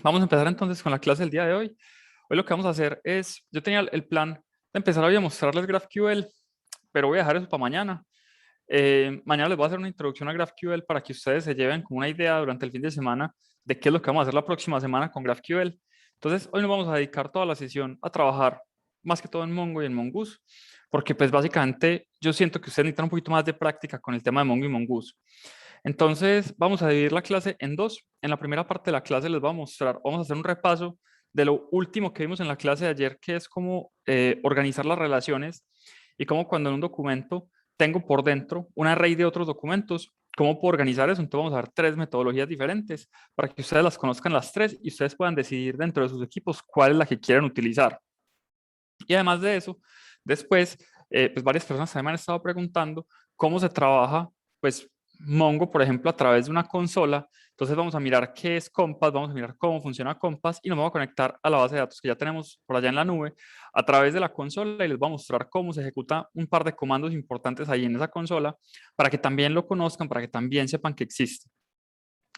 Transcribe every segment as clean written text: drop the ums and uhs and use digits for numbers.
Vamos a empezar entonces con la clase del día de hoy. Hoy lo que vamos a hacer es, yo tenía el plan de empezar hoy a mostrarles GraphQL, pero voy a dejar eso para mañana. Mañana les voy a hacer una introducción a GraphQL para que ustedes se lleven como una idea durante el fin de semana de qué es lo que vamos a hacer la próxima semana con GraphQL. Entonces, hoy nos vamos a dedicar toda la sesión a trabajar más que todo en Mongo y en Mongoose, porque pues básicamente yo siento que ustedes necesitan un poquito más de práctica con el tema de Mongo y Mongoose. Entonces, vamos a dividir la clase en dos. En la primera parte de la clase les voy a mostrar, vamos a hacer un repaso de lo último que vimos en la clase de ayer, que es cómo organizar las relaciones y cómo cuando en un documento tengo por dentro un array de otros documentos, cómo puedo organizar eso. Entonces, vamos a ver tres metodologías diferentes para que ustedes las conozcan las tres y ustedes puedan decidir dentro de sus equipos cuál es la que quieren utilizar. Y además de eso, después, pues varias personas también me han estado preguntando cómo se trabaja, pues Mongo, por ejemplo, a través de una consola. Entonces vamos a mirar qué es Compass, vamos a mirar cómo funciona Compass y nos vamos a conectar a la base de datos que ya tenemos por allá en la nube a través de la consola y les voy a mostrar cómo se ejecuta un par de comandos importantes ahí en esa consola para que también lo conozcan, para que también sepan que existe.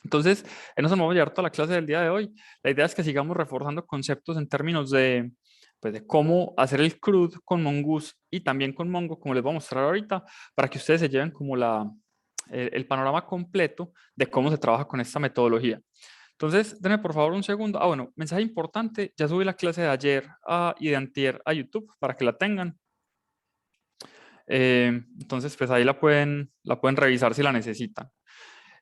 Entonces, en eso nos vamos a llevar toda la clase del día de hoy. La idea es que sigamos reforzando conceptos en términos de, pues, de cómo hacer el CRUD con Mongoose y también con Mongo, como les voy a mostrar ahorita, para que ustedes se lleven como el panorama completo de cómo se trabaja con esta metodología. Entonces, denme por favor un segundo. Ah, bueno, mensaje importante, ya subí la clase de ayer y de antier a YouTube para que la tengan. Entonces, pues ahí la pueden revisar si la necesitan.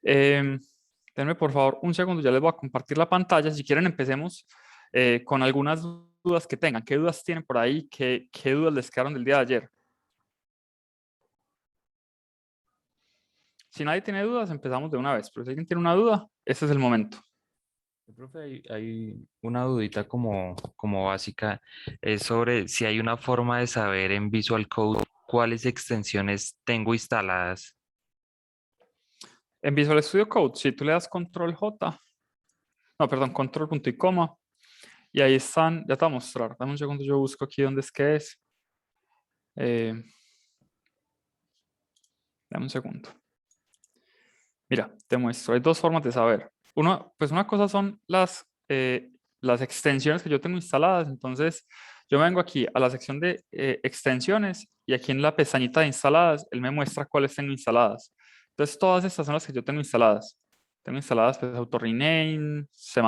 Denme por favor un segundo, ya les voy a compartir la pantalla. Si quieren empecemos con algunas dudas que tengan. ¿Qué dudas tienen por ahí? ¿Qué dudas les quedaron del día de ayer? Si nadie tiene dudas, empezamos de una vez. Pero si alguien tiene una duda, este es el momento. Profe, hay una dudita como básica, es sobre si hay una forma de saber en Visual Code cuáles extensiones tengo instaladas. En Visual Studio Code, si tú le das control J, no, perdón, control punto y coma, y ahí están, ya te voy a mostrar. Dame un segundo, yo busco aquí dónde es que es. Eh, Dame un segundo. Mira, te muestro. Hay dos formas de saber. Pues una cosa son las extensiones que yo tengo instaladas. Entonces, yo vengo aquí a la sección de extensiones y aquí en la pestañita de instaladas, él me muestra cuáles tengo instaladas. Entonces, todas estas son las que yo tengo instaladas. Tengo instaladas pues, AutoRename, C++,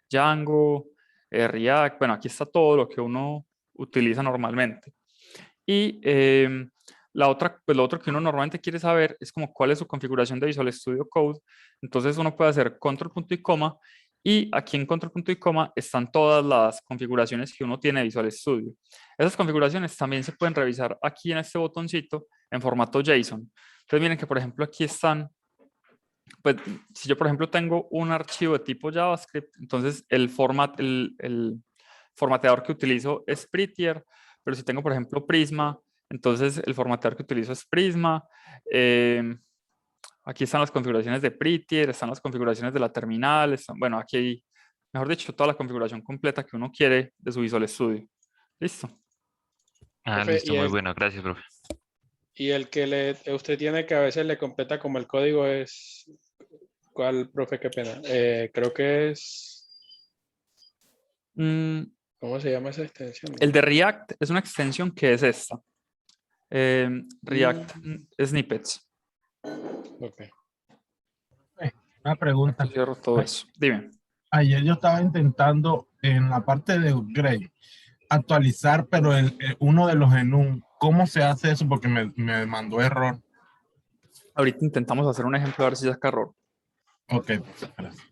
Django, React. Bueno, aquí está todo lo que uno utiliza normalmente. Y la otra, pues lo otro que uno normalmente quiere saber es como cuál es su configuración de Visual Studio Code. Entonces uno puede hacer control punto y coma y aquí en control punto y coma están todas las configuraciones que uno tiene de Visual Studio. Esas configuraciones también se pueden revisar aquí en este botoncito en formato JSON. Entonces miren que por ejemplo aquí están, pues si yo por ejemplo tengo un archivo de tipo JavaScript, entonces el formateador que utilizo es Prettier, pero si tengo por ejemplo Prisma, entonces el formateador que utilizo es Prisma. Eh, Aquí están las configuraciones de Prettier, están las configuraciones de la terminal, bueno, aquí hay, mejor dicho, toda la configuración completa que uno quiere de su Visual Studio. Listo. Ah, Profe, listo, muy bueno, gracias, profe. y el que usted tiene que a veces le completa como el código es, ¿cuál, profe? Qué pena. Creo que es, Mm, ¿cómo se llama esa extensión? el de React es una extensión que es esta. React Mm, Snippets. ok. Una pregunta. Cierro todo eso. Dime. Ayer yo estaba intentando en la parte de upgrade actualizar, pero uno de los enum, ¿cómo se hace eso? Porque me mandó error. Ahorita intentamos hacer un ejemplo a ver si saca error. Ok, gracias.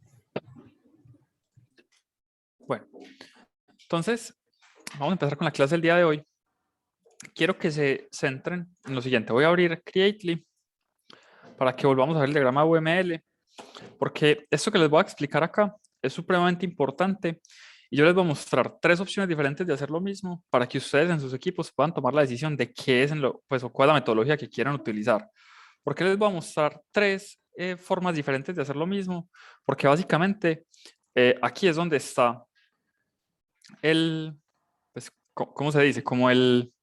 Bueno, entonces vamos a empezar con la clase del día de hoy. Quiero que se centren en lo siguiente. Voy a abrir Creately para que volvamos a ver el diagrama UML, porque esto que les voy a explicar acá es supremamente importante y yo les voy a mostrar tres opciones diferentes de hacer lo mismo para que ustedes en sus equipos puedan tomar la decisión de qué es pues, o cuál es la metodología que quieran utilizar. ¿Por qué les voy a mostrar tres formas diferentes de hacer lo mismo? Porque básicamente aquí es donde está pues, ¿cómo se dice? Como el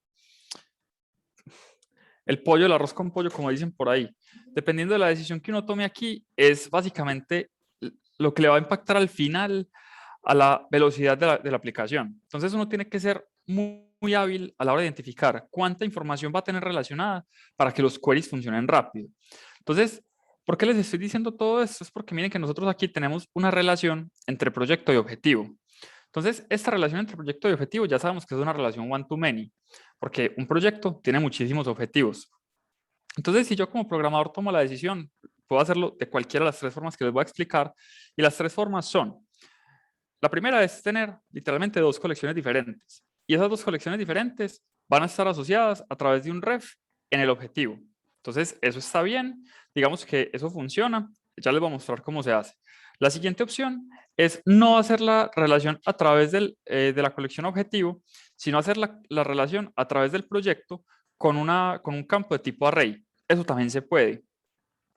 pollo, el arroz con pollo, como dicen por ahí. Dependiendo de la decisión que uno tome aquí, es básicamente lo que le va a impactar al final a la velocidad de la aplicación. Entonces uno tiene que ser muy hábil a la hora de identificar cuánta información va a tener relacionada para que los queries funcionen rápido. Entonces, ¿por qué les estoy diciendo todo esto? Es porque miren que nosotros aquí tenemos una relación entre proyecto y objetivo. Entonces, esta relación entre proyecto y objetivo ya sabemos que es una relación one-to-many, porque un proyecto tiene muchísimos objetivos. Entonces, si yo como programador tomo la decisión, puedo hacerlo de cualquiera de las tres formas que les voy a explicar, y las tres formas son: la primera es tener literalmente dos colecciones diferentes, y esas dos colecciones diferentes van a estar asociadas a través de un ref en el objetivo. Entonces, eso está bien, digamos que eso funciona, ya les voy a mostrar cómo se hace. La siguiente opción es no hacer la relación a través de la colección objetivo, sino hacer la relación a través del proyecto con un campo de tipo array. Eso también se puede.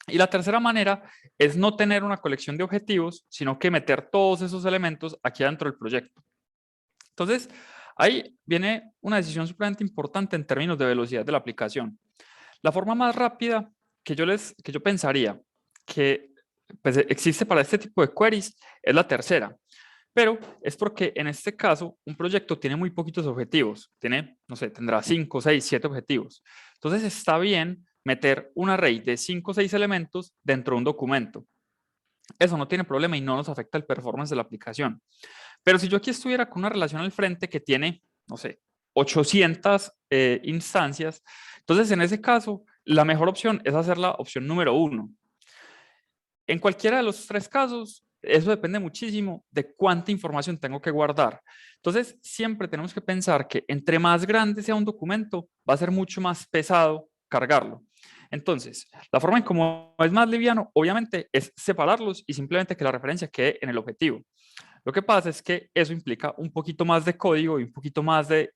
Y la tercera manera es no tener una colección de objetivos, sino que meter todos esos elementos aquí dentro del proyecto. Entonces, ahí viene una decisión supremamente importante en términos de velocidad de la aplicación. La forma más rápida que yo pensaría que pues, existe para este tipo de queries es la tercera. Pero es porque en este caso un proyecto tiene muy poquitos objetivos. Tiene, no sé, tendrá 5, 6, 7 objetivos. Entonces está bien meter un array de 5 o 6 elementos dentro de un documento. Eso no tiene problema y no nos afecta el performance de la aplicación. Pero si yo aquí estuviera con una relación al frente que tiene, no sé, 800 instancias, entonces en ese caso la mejor opción es hacer la opción número 1. En cualquiera de los tres casos, eso depende muchísimo de cuánta información tengo que guardar. Entonces, siempre tenemos que pensar que entre más grande sea un documento, va a ser mucho más pesado cargarlo. Entonces, la forma en cómo es más liviano, obviamente, es separarlos y simplemente que la referencia quede en el objetivo. Lo que pasa es que eso implica un poquito más de código y un poquito más de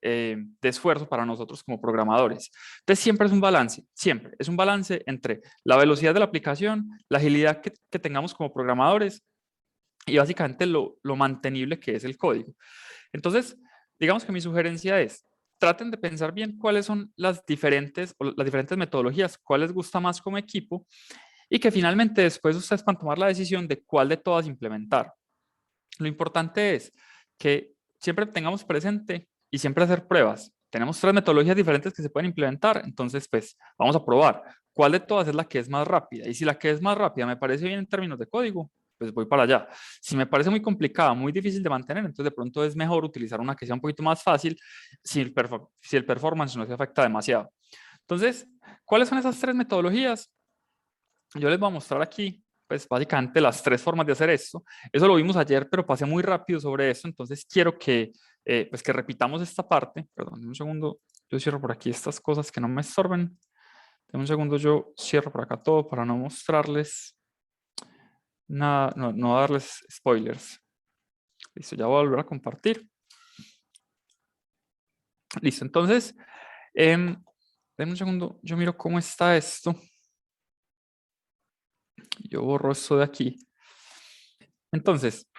esfuerzo para nosotros como programadores. Entonces siempre es un balance, siempre es un balance entre la velocidad de la aplicación, la agilidad que tengamos como programadores y básicamente lo mantenible que es el código. Entonces, digamos que mi sugerencia es, traten de pensar bien cuáles son las diferentes metodologías, cuál les gusta más como equipo y que finalmente después ustedes van a tomar la decisión de cuál de todas implementar. Lo importante es que siempre tengamos presente y siempre hacer pruebas. Tenemos tres metodologías diferentes que se pueden implementar, entonces pues vamos a probar cuál de todas es la que es más rápida. Y si la que es más rápida me parece bien en términos de código, pues voy para allá. Si me parece muy complicada, muy difícil de mantener, entonces de pronto es mejor utilizar una que sea un poquito más fácil si el performance no se afecta demasiado. Entonces, ¿cuáles son esas tres metodologías? Yo les voy a mostrar aquí, pues básicamente las tres formas de hacer esto. Eso lo vimos ayer, pero pasé muy rápido sobre eso, entonces quiero pues que repitamos esta parte. Perdón, un segundo, yo cierro por aquí estas cosas que no me estorben. Un segundo, yo cierro por acá todo para no mostrarles nada, no darles spoilers. Listo, ya voy a volver a compartir. Listo, entonces, denme un segundo, yo miro cómo está esto. Yo borro esto de aquí. Entonces,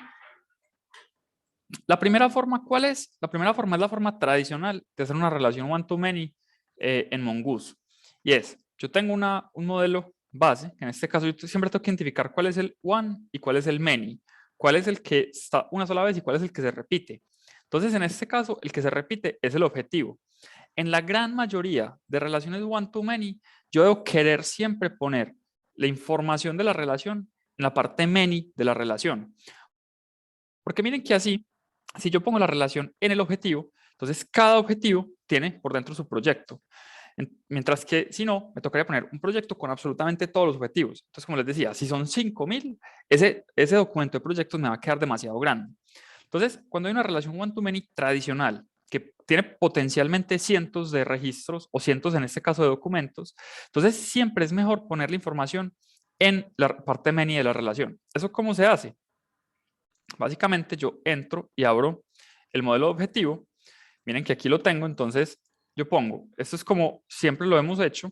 la primera forma, ¿cuál es? La primera forma es la forma tradicional de hacer una relación one-to-many en Mongoose. Y es, yo tengo un modelo base, en este caso yo siempre tengo que identificar cuál es el one y cuál es el many. Cuál es el que está una sola vez y cuál es el que se repite. Entonces, en este caso, el que se repite es el objetivo. En la gran mayoría de relaciones one-to-many, yo debo querer siempre poner la información de la relación en la parte many de la relación. Porque miren que así, si yo pongo la relación en el objetivo, entonces cada objetivo tiene por dentro su proyecto. Mientras que si no, me tocaría poner un proyecto con absolutamente todos los objetivos. Entonces, como les decía, si son 5000, ese documento de proyectos me va a quedar demasiado grande. Entonces, cuando hay una relación one-to-many tradicional, que tiene potencialmente cientos de registros o cientos en este caso de documentos, entonces siempre es mejor poner la información en la parte many de la relación. ¿Eso cómo se hace? Básicamente yo entro y abro el modelo objetivo. Miren que aquí lo tengo, entonces yo pongo, esto es como siempre lo hemos hecho.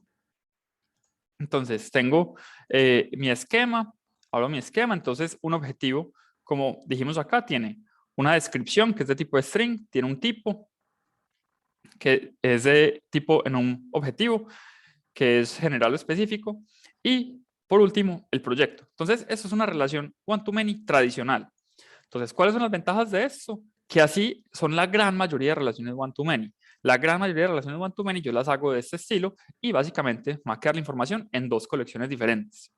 Entonces tengo mi esquema, abro mi esquema, entonces un objetivo, como dijimos acá, tiene una descripción que es de tipo string, tiene un tipo que es de tipo en un objetivo, que es general o específico, y por último, el proyecto. Entonces, eso es una relación one-to-many tradicional. Entonces, ¿cuáles son las ventajas de esto? Que así son la gran mayoría de relaciones one-to-many. La gran mayoría de relaciones one-to-many yo las hago de este estilo y básicamente me va a quedar la información en dos colecciones diferentes.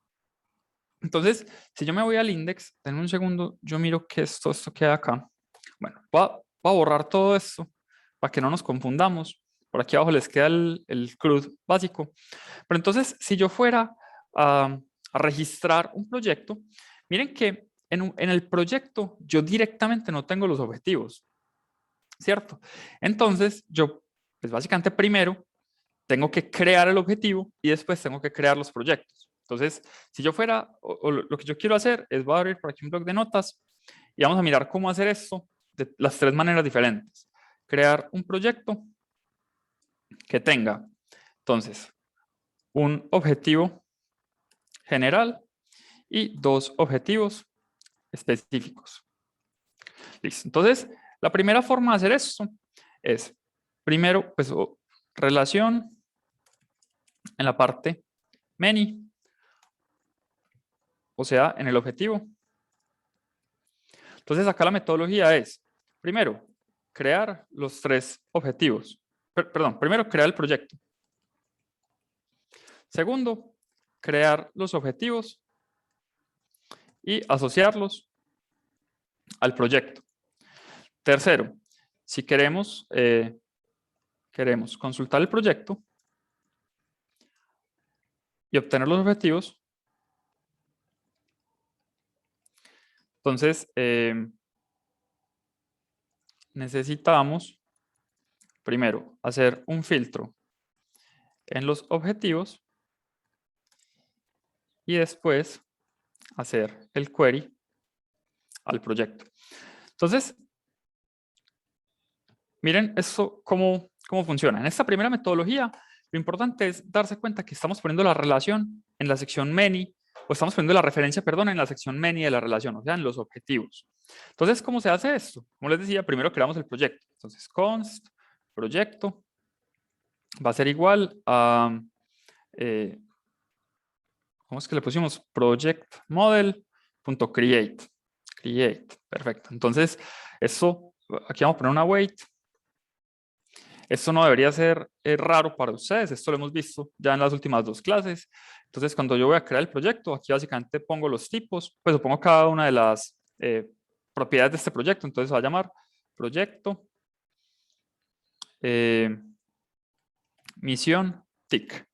Entonces, si yo me voy al index, en un segundo, yo miro que esto queda acá. Bueno, voy a borrar todo esto para que no nos confundamos. Por aquí abajo les queda el CRUD básico. Pero entonces, si yo fuera a registrar un proyecto, miren que en el proyecto yo directamente no tengo los objetivos, ¿cierto? Entonces, yo, pues básicamente primero tengo que crear el objetivo y después tengo que crear los proyectos. Entonces, si yo fuera, o lo que yo quiero hacer es, voy a abrir por aquí un bloc de notas y vamos a mirar cómo hacer esto de las tres maneras diferentes. Crear un proyecto que tenga, entonces, un objetivo general y dos objetivos específicos. Listo. Entonces, la primera forma de hacer esto es, primero, pues, relación en la parte many, o sea, en el objetivo. Entonces, acá la metodología es, primero, crear los tres objetivos. Perdón, primero, crear el proyecto. Segundo, crear los objetivos y asociarlos al proyecto. Tercero, si queremos consultar el proyecto y obtener los objetivos, entonces necesitamos primero hacer un filtro en los objetivos y después hacer el query al proyecto. Entonces, miren esto cómo funciona. En esta primera metodología, lo importante es darse cuenta que estamos poniendo la relación en la sección many, o estamos poniendo la referencia, perdón, en la sección many de la relación, o sea, en los objetivos. Entonces, ¿cómo se hace esto? Como les decía, primero creamos el proyecto. Entonces, const proyecto va a ser igual a, ¿cómo es que le pusimos? Project model.create. Create, perfecto. Entonces, eso, aquí vamos a poner una wait. Esto no debería ser raro para ustedes, esto lo hemos visto ya en las últimas dos clases. Entonces, cuando yo voy a crear el proyecto, aquí básicamente pongo los tipos, pues pongo cada una de las propiedades de este proyecto. Entonces, se va a llamar proyecto misión TIC.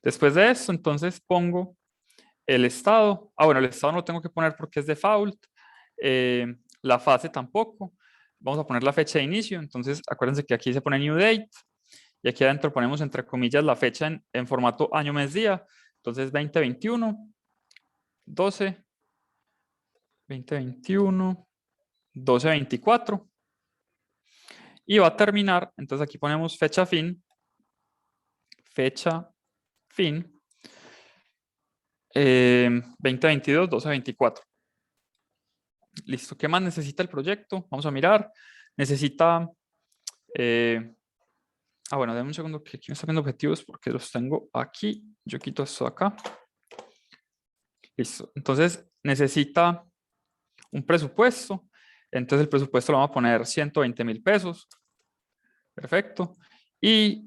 Después de esto, entonces pongo el estado. Bueno, el estado no lo tengo que poner porque es default. La fase tampoco. Vamos a poner la fecha de inicio. Entonces, acuérdense que aquí se pone new date. Y aquí adentro ponemos entre comillas la fecha en formato año, mes, día. Entonces, 2021, 12, 2021, 12, 24. Y va a terminar. Entonces, aquí ponemos fecha fin. Fecha fin. 2022, 12, 24. Listo. ¿Qué más necesita el proyecto? Vamos a mirar. Necesita... bueno, denme un segundo que aquí me están viendo objetivos porque los tengo aquí. Yo quito esto acá. Listo. Entonces necesita un presupuesto. Entonces el presupuesto lo vamos a poner 120.000 pesos. Perfecto. Y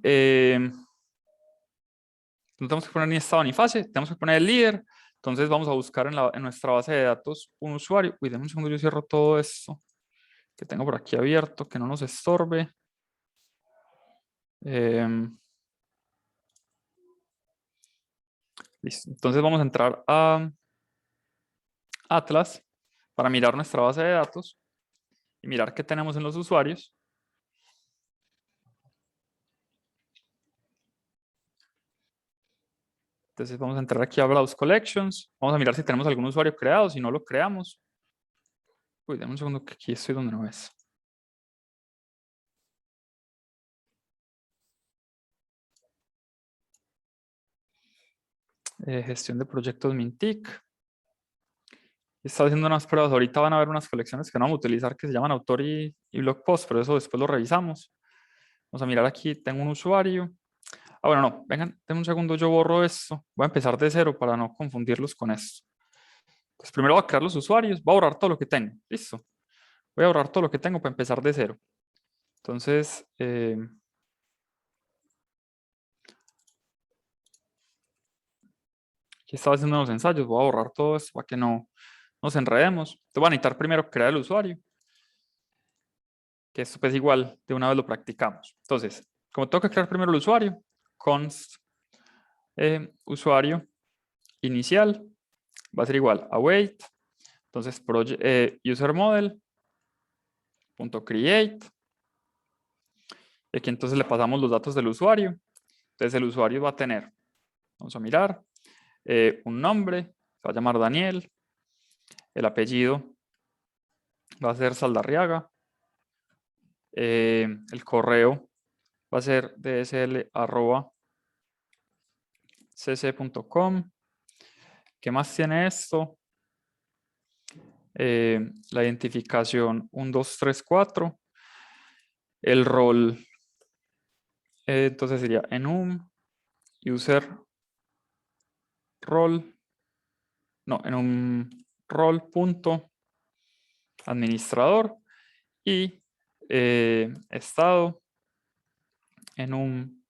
no tenemos que poner ni estado ni fase. Tenemos que poner el líder. Entonces vamos a buscar en nuestra base de datos un usuario. Uy, denme un segundo, yo cierro todo esto que tengo por aquí abierto, que no nos estorbe. Listo. Entonces vamos a entrar a Atlas para mirar nuestra base de datos y mirar qué tenemos en los usuarios. Entonces vamos a entrar aquí a Browse Collections. Vamos a mirar si tenemos algún usuario creado. Si no lo creamos. Uy, dame un segundo que aquí estoy donde no es. Gestión de proyectos Mintic. Está haciendo unas pruebas. Ahorita van a haber unas colecciones que no vamos a utilizar que se llaman autor y blog post, pero eso después lo revisamos. Vamos a mirar aquí. Tengo un usuario. bueno, no, vengan, denme un segundo, yo borro esto. Voy a empezar de cero para no confundirlos con esto. Pues primero voy a crear los usuarios, voy a borrar todo lo que tengo. Listo. Voy a borrar todo lo que tengo para empezar de cero. Entonces, aquí estaba haciendo unos ensayos, voy a borrar todo esto para que no nos enredemos. Entonces voy a necesitar primero crear el usuario, que esto pues igual de una vez lo practicamos. Entonces, como tengo que crear primero el usuario, const usuario inicial va a ser igual a await, entonces user model punto create, y aquí entonces le pasamos los datos del usuario. Entonces el usuario va a tener, vamos a mirar, un nombre, se va a llamar Daniel, el apellido va a ser Saldarriaga, el correo va a ser dsl@cc.com. ¿Qué más tiene esto? La identificación 1234, el rol, entonces sería enum user role, no, enum role punto administrador, y estado enum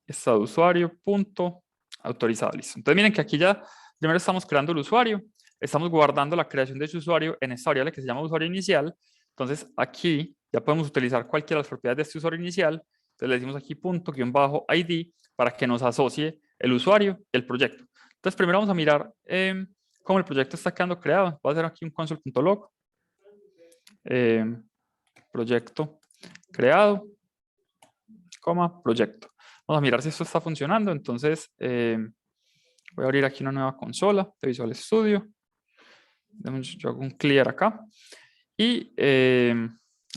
estado usuario punto autorizado. Listo. Entonces miren que aquí ya primero estamos creando el usuario, estamos guardando la creación de ese usuario en esta variable que se llama usuario inicial. Entonces aquí ya podemos utilizar cualquiera de las propiedades de este usuario inicial. Entonces le decimos aquí punto guión bajo ID para que nos asocie el usuario y el proyecto. Entonces primero vamos a mirar cómo el proyecto está quedando creado. Voy a hacer aquí un console.log. Proyecto creado, coma, proyecto. Vamos a mirar si esto está funcionando. Entonces voy a abrir aquí una nueva consola de Visual Studio. Yo hago un clear acá y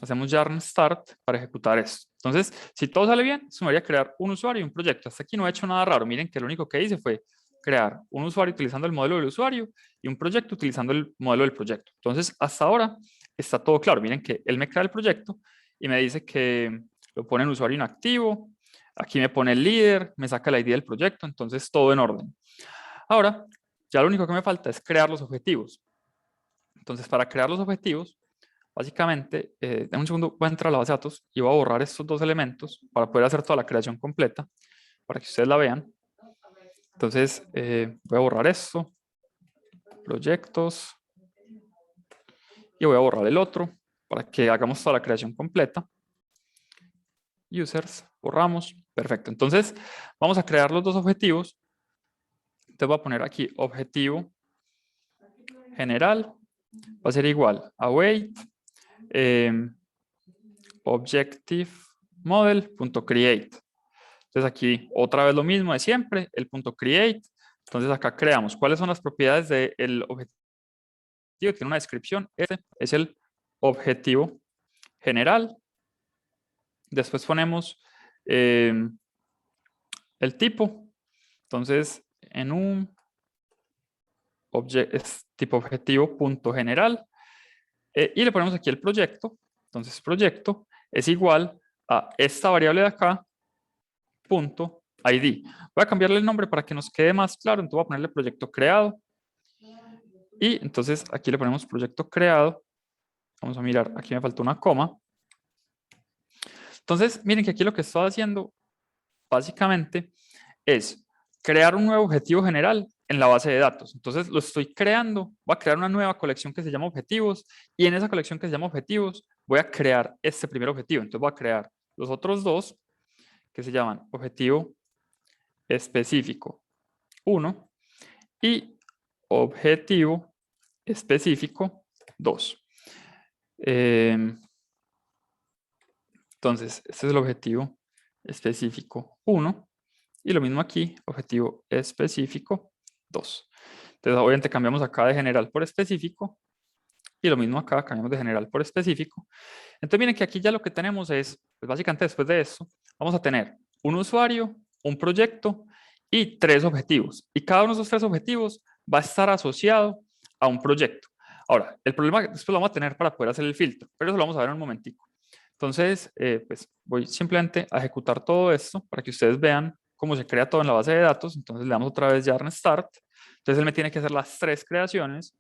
hacemos yarn start para ejecutar esto. Entonces, si todo sale bien, se me va a crear un usuario y un proyecto. Hasta aquí no he hecho nada raro. Miren que lo único que hice fue crear un usuario utilizando el modelo del usuario y un proyecto utilizando el modelo del proyecto. Entonces, hasta ahora está todo claro. Miren que él me crea el proyecto y me dice que lo pone en usuario inactivo. Aquí me pone el líder, me saca la ID del proyecto. Entonces, todo en orden. Ahora, ya lo único que me falta es crear los objetivos. Entonces, para crear los objetivos, básicamente, en un segundo voy a entrar a la base de datos y voy a borrar estos dos elementos para poder hacer toda la creación completa, para que ustedes la vean. Entonces, voy a borrar esto, proyectos, y voy a borrar el otro para que hagamos toda la creación completa. Users, borramos, perfecto. Entonces, vamos a crear los dos objetivos. Entonces voy a poner aquí objetivo general, va a ser igual a await objective model.create. Entonces aquí otra vez lo mismo de siempre, el punto .create. Entonces acá creamos cuáles son las propiedades del objetivo. Tiene una descripción. Este es el objetivo general. Después ponemos el tipo. Entonces en un tipo objetivo punto general. Y le ponemos aquí el proyecto. Entonces proyecto es igual a esta variable de acá, punto ID. Voy a cambiarle el nombre para que nos quede más claro. Entonces voy a ponerle proyecto creado. Y entonces aquí le ponemos proyecto creado. Vamos a mirar, aquí me faltó una coma. Entonces, miren que aquí lo que estoy haciendo básicamente es crear un nuevo objetivo general en la base de datos. Entonces lo estoy creando, voy a crear una nueva colección que se llama objetivos y en esa colección que se llama objetivos voy a crear este primer objetivo. Entonces voy a crear los otros dos que se llaman objetivo específico 1 y objetivo específico 2. Entonces, este es el objetivo específico 1 y lo mismo aquí, objetivo específico 2. Entonces, obviamente cambiamos acá de general por específico y lo mismo acá, cambiamos de general por específico. Entonces, miren que aquí ya lo que tenemos es, pues básicamente después de esto, vamos a tener un usuario, un proyecto y 3 objetivos. Y cada uno de esos 3 objetivos va a estar asociado a un proyecto. Ahora, el problema después lo vamos a tener para poder hacer el filtro, pero eso lo vamos a ver en un momentico. Entonces, pues voy simplemente a ejecutar todo esto para que ustedes vean cómo se crea todo en la base de datos. Entonces le damos otra vez yarn start. Entonces él me tiene que hacer las 3 creaciones.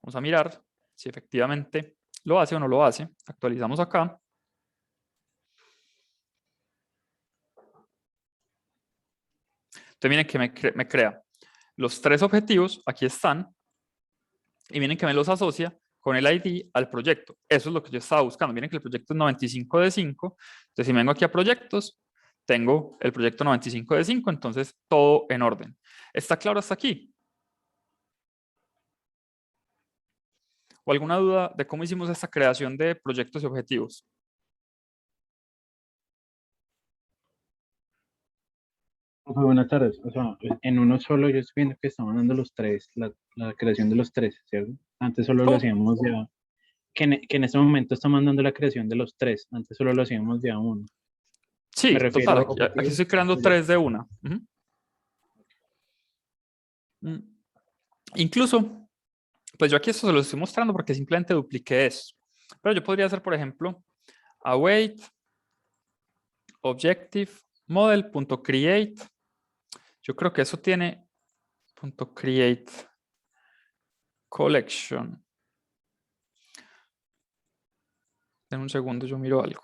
Vamos a mirar si efectivamente lo hace o no lo hace. Actualizamos acá. Entonces miren que me crea los 3 objetivos, aquí están, y miren que me los asocia con el ID al proyecto. Eso es lo que yo estaba buscando. Miren que el proyecto es 95 de 5. Entonces si me vengo aquí a proyectos, tengo el proyecto 95 de 5, entonces todo en orden. ¿Está claro hasta aquí? ¿O alguna duda de cómo hicimos esta creación de proyectos y objetivos? Profe, buenas tardes. O sea, en uno solo yo estoy viendo que estaban dando los 3, la creación de los 3, ¿cierto? Antes solo lo ¿Cómo? hacíamos ya, que en este momento está mandando la creación de los 3, antes solo lo hacíamos de a uno. Sí, Me total, refiero a aquí estoy objetivos y creando 3 proyectos. de una. Incluso, pues yo aquí esto se lo estoy mostrando porque simplemente dupliqué eso. Pero yo podría hacer, por ejemplo, await objective model.create. Yo creo que eso tiene .create collection. En un segundo yo miro algo.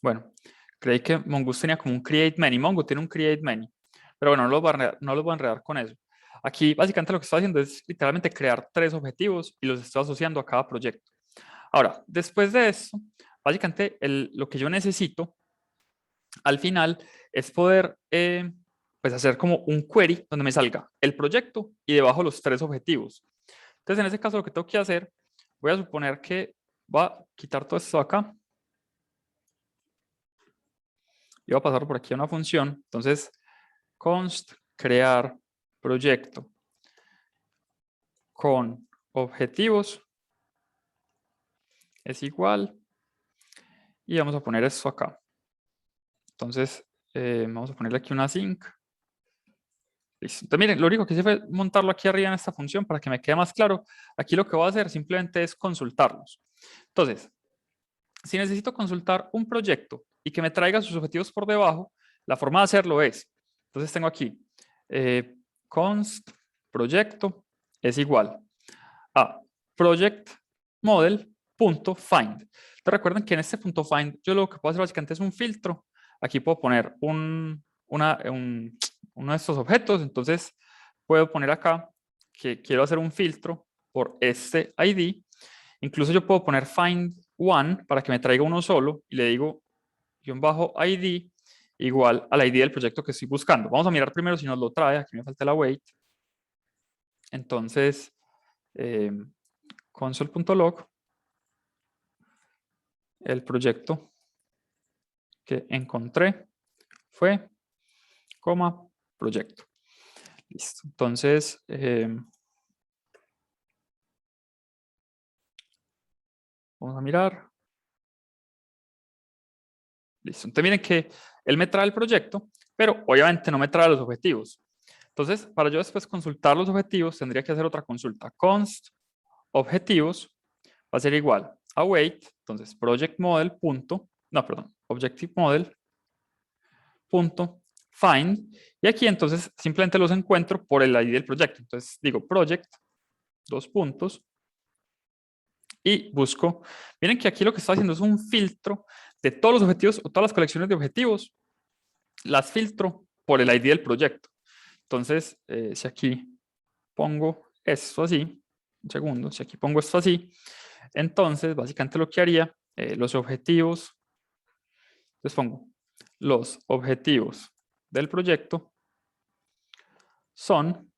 Bueno, creí que Mongoose tenía como un create many. Mongo tiene un create many. Pero bueno, no los voy a enredar con eso. Aquí básicamente lo que estoy haciendo es literalmente crear 3 objetivos y los estoy asociando a cada proyecto. Ahora, después de eso, básicamente lo que yo necesito al final es poder pues hacer como un query donde me salga el proyecto y debajo los 3 objetivos. Entonces, en ese caso, lo que tengo que hacer, voy a suponer que voy a quitar todo esto acá y voy a pasar por aquí a una función. Entonces, const crear proyecto con objetivos es igual y vamos a poner esto acá. Entonces, vamos a ponerle aquí una sync. Listo. Entonces, miren, lo único que hice fue montarlo aquí arriba en esta función para que me quede más claro. Aquí lo que voy a hacer simplemente es consultarlos. Entonces, si necesito consultar un proyecto y que me traiga sus objetivos por debajo, la forma de hacerlo es, entonces tengo aquí, const proyecto es igual a project model.find. Entonces recuerden que en este punto find yo lo que puedo hacer básicamente es un filtro. Aquí puedo poner uno de estos objetos, entonces puedo poner acá que quiero hacer un filtro por este ID. Incluso yo puedo poner find one para que me traiga uno solo y le digo -id igual al ID del proyecto que estoy buscando. Vamos a mirar primero si nos lo trae. Aquí me falta el await. Entonces, console.log, el proyecto que encontré fue, proyecto. Listo. Entonces, vamos a mirar. Listo. Entonces miren que él me trae el proyecto, pero obviamente no me trae los objetivos. Entonces, para yo después consultar los objetivos, tendría que hacer otra consulta. Const objetivos va a ser igual a await, entonces project model punto, no, perdón, objective model punto find, y aquí entonces simplemente los encuentro por el ID del proyecto. Entonces digo project, dos puntos, y busco. Miren que aquí lo que estoy haciendo es un filtro de todos los objetivos o todas las colecciones de objetivos. Las filtro por el ID del proyecto. Entonces, si aquí pongo esto así, un segundo, si aquí pongo esto así, entonces básicamente lo que haría, los objetivos, les pongo los objetivos del proyecto son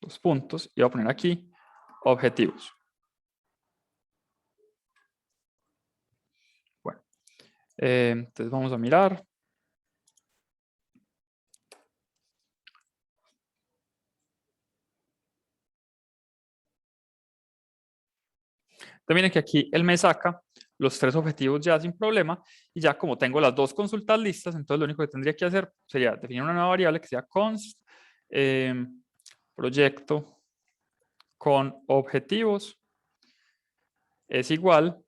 los puntos, y voy a poner aquí objetivos. Bueno, entonces vamos a mirar. Entonces miren que aquí él me saca los 3 objetivos ya sin problema, y ya como tengo las 2 consultas listas, entonces lo único que tendría que hacer sería definir una nueva variable que sea const proyecto con objetivos es igual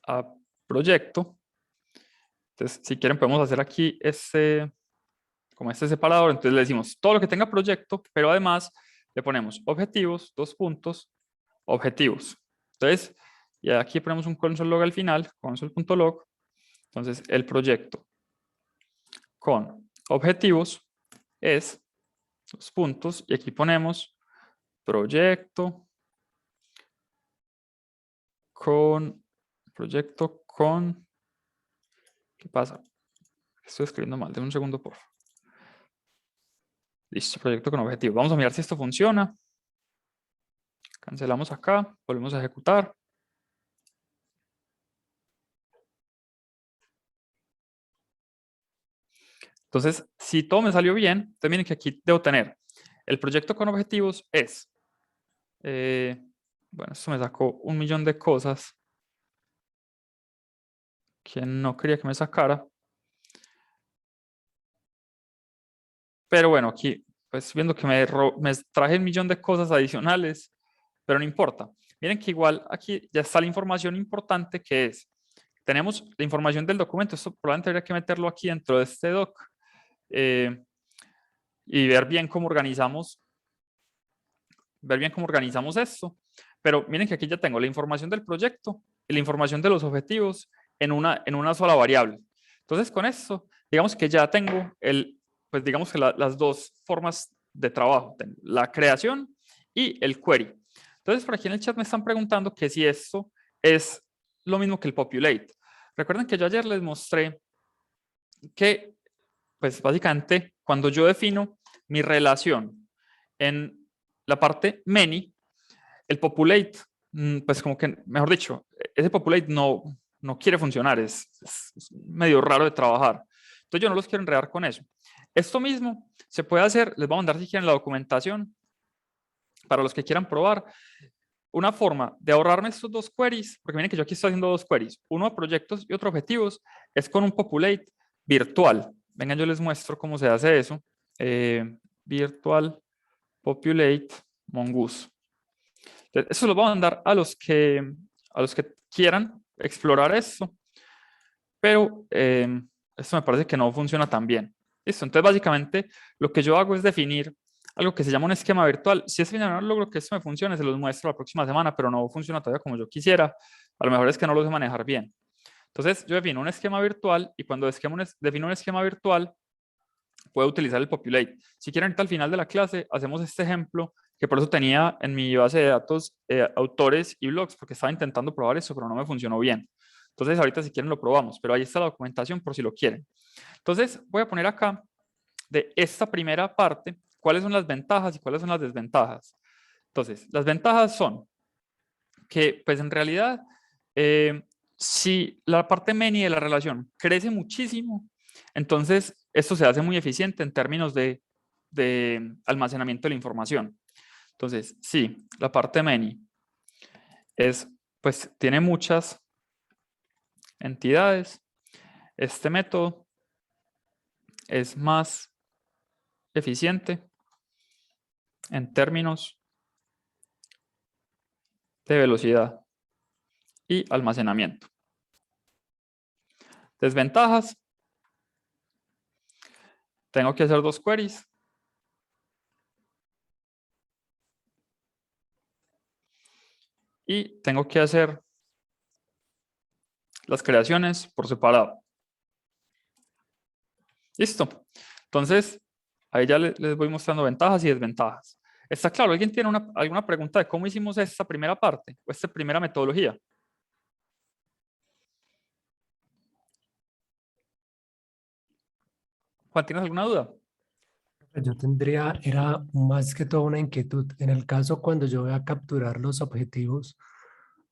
a proyecto. Entonces, si quieren, podemos hacer aquí como este separador. Entonces le decimos todo lo que tenga proyecto, pero además le ponemos objetivos, dos puntos, objetivos. Entonces, y aquí ponemos un console.log al final, console.log. Entonces, el proyecto con objetivos es los puntos, y aquí ponemos proyecto con, ¿qué pasa? Estoy escribiendo mal, denme un segundo, por favor. Listo, proyecto con objetivo. Vamos a mirar si esto funciona. Cancelamos acá, volvemos a ejecutar. Entonces, si todo me salió bien, entonces miren que aquí debo tener el proyecto con objetivos es, bueno, esto me sacó 1.000.000 de cosas que no quería que me sacara. Pero bueno, aquí pues viendo que me traje 1.000.000 de cosas adicionales, pero no importa. Miren que igual aquí ya está la información importante, que es, tenemos la información del documento. Esto probablemente habría que meterlo aquí dentro de este doc y ver bien cómo organizamos esto. Pero miren que aquí ya tengo la información del proyecto y la información de los objetivos en una sola variable. Entonces, con esto, digamos que ya tengo pues digamos que las dos formas de trabajo, la creación y el query. Entonces, por aquí en el chat me están preguntando que si esto es lo mismo que el populate. Recuerden que yo ayer les mostré que, pues básicamente, cuando yo defino mi relación en la parte many, el populate, pues como que, mejor dicho, ese populate no quiere funcionar, es medio raro de trabajar. Entonces yo no los quiero enredar con eso. Esto mismo se puede hacer, les voy a mandar si quieren la documentación para los que quieran probar. Una forma de ahorrarme estos dos queries, porque miren que yo aquí estoy haciendo dos queries, uno de proyectos y otro objetivos, es con un populate virtual. Vengan, yo les muestro cómo se hace eso. Virtual populate mongoose. Eso lo voy a mandar a los que quieran explorar esto, pero esto me parece que no funciona tan bien. Listo, entonces básicamente lo que yo hago es definir algo que se llama un esquema virtual. Si es que no logro que esto me funcione, se los muestro la próxima semana, pero no funciona todavía como yo quisiera. A lo mejor es que no lo sé manejar bien. Entonces yo defino un esquema virtual y cuando defino un esquema virtual, puedo utilizar el populate. Si quieren, ahorita al final de la clase hacemos este ejemplo, que por eso tenía en mi base de datos autores y blogs, porque estaba intentando probar eso, pero no me funcionó bien. Entonces ahorita si quieren lo probamos, pero ahí está la documentación por si lo quieren. Entonces voy a poner acá, de esta primera parte, cuáles son las ventajas y cuáles son las desventajas. Entonces, las ventajas son que, pues en realidad, si la parte many de la relación crece muchísimo, entonces esto se hace muy eficiente en términos de almacenamiento de la información. Entonces, sí, la parte many pues tiene muchas entidades. Este método es más eficiente en términos de velocidad y almacenamiento. Desventajas. Tengo que hacer dos queries. Y tengo que hacer las creaciones por separado. Listo. Entonces, ahí ya les voy mostrando ventajas y desventajas. ¿Está claro? ¿Alguien tiene alguna pregunta de cómo hicimos esta primera parte o esta primera metodología? Juan, ¿tienes alguna duda? Yo tendría, era más que todo una inquietud. En el caso cuando yo voy a capturar los objetivos,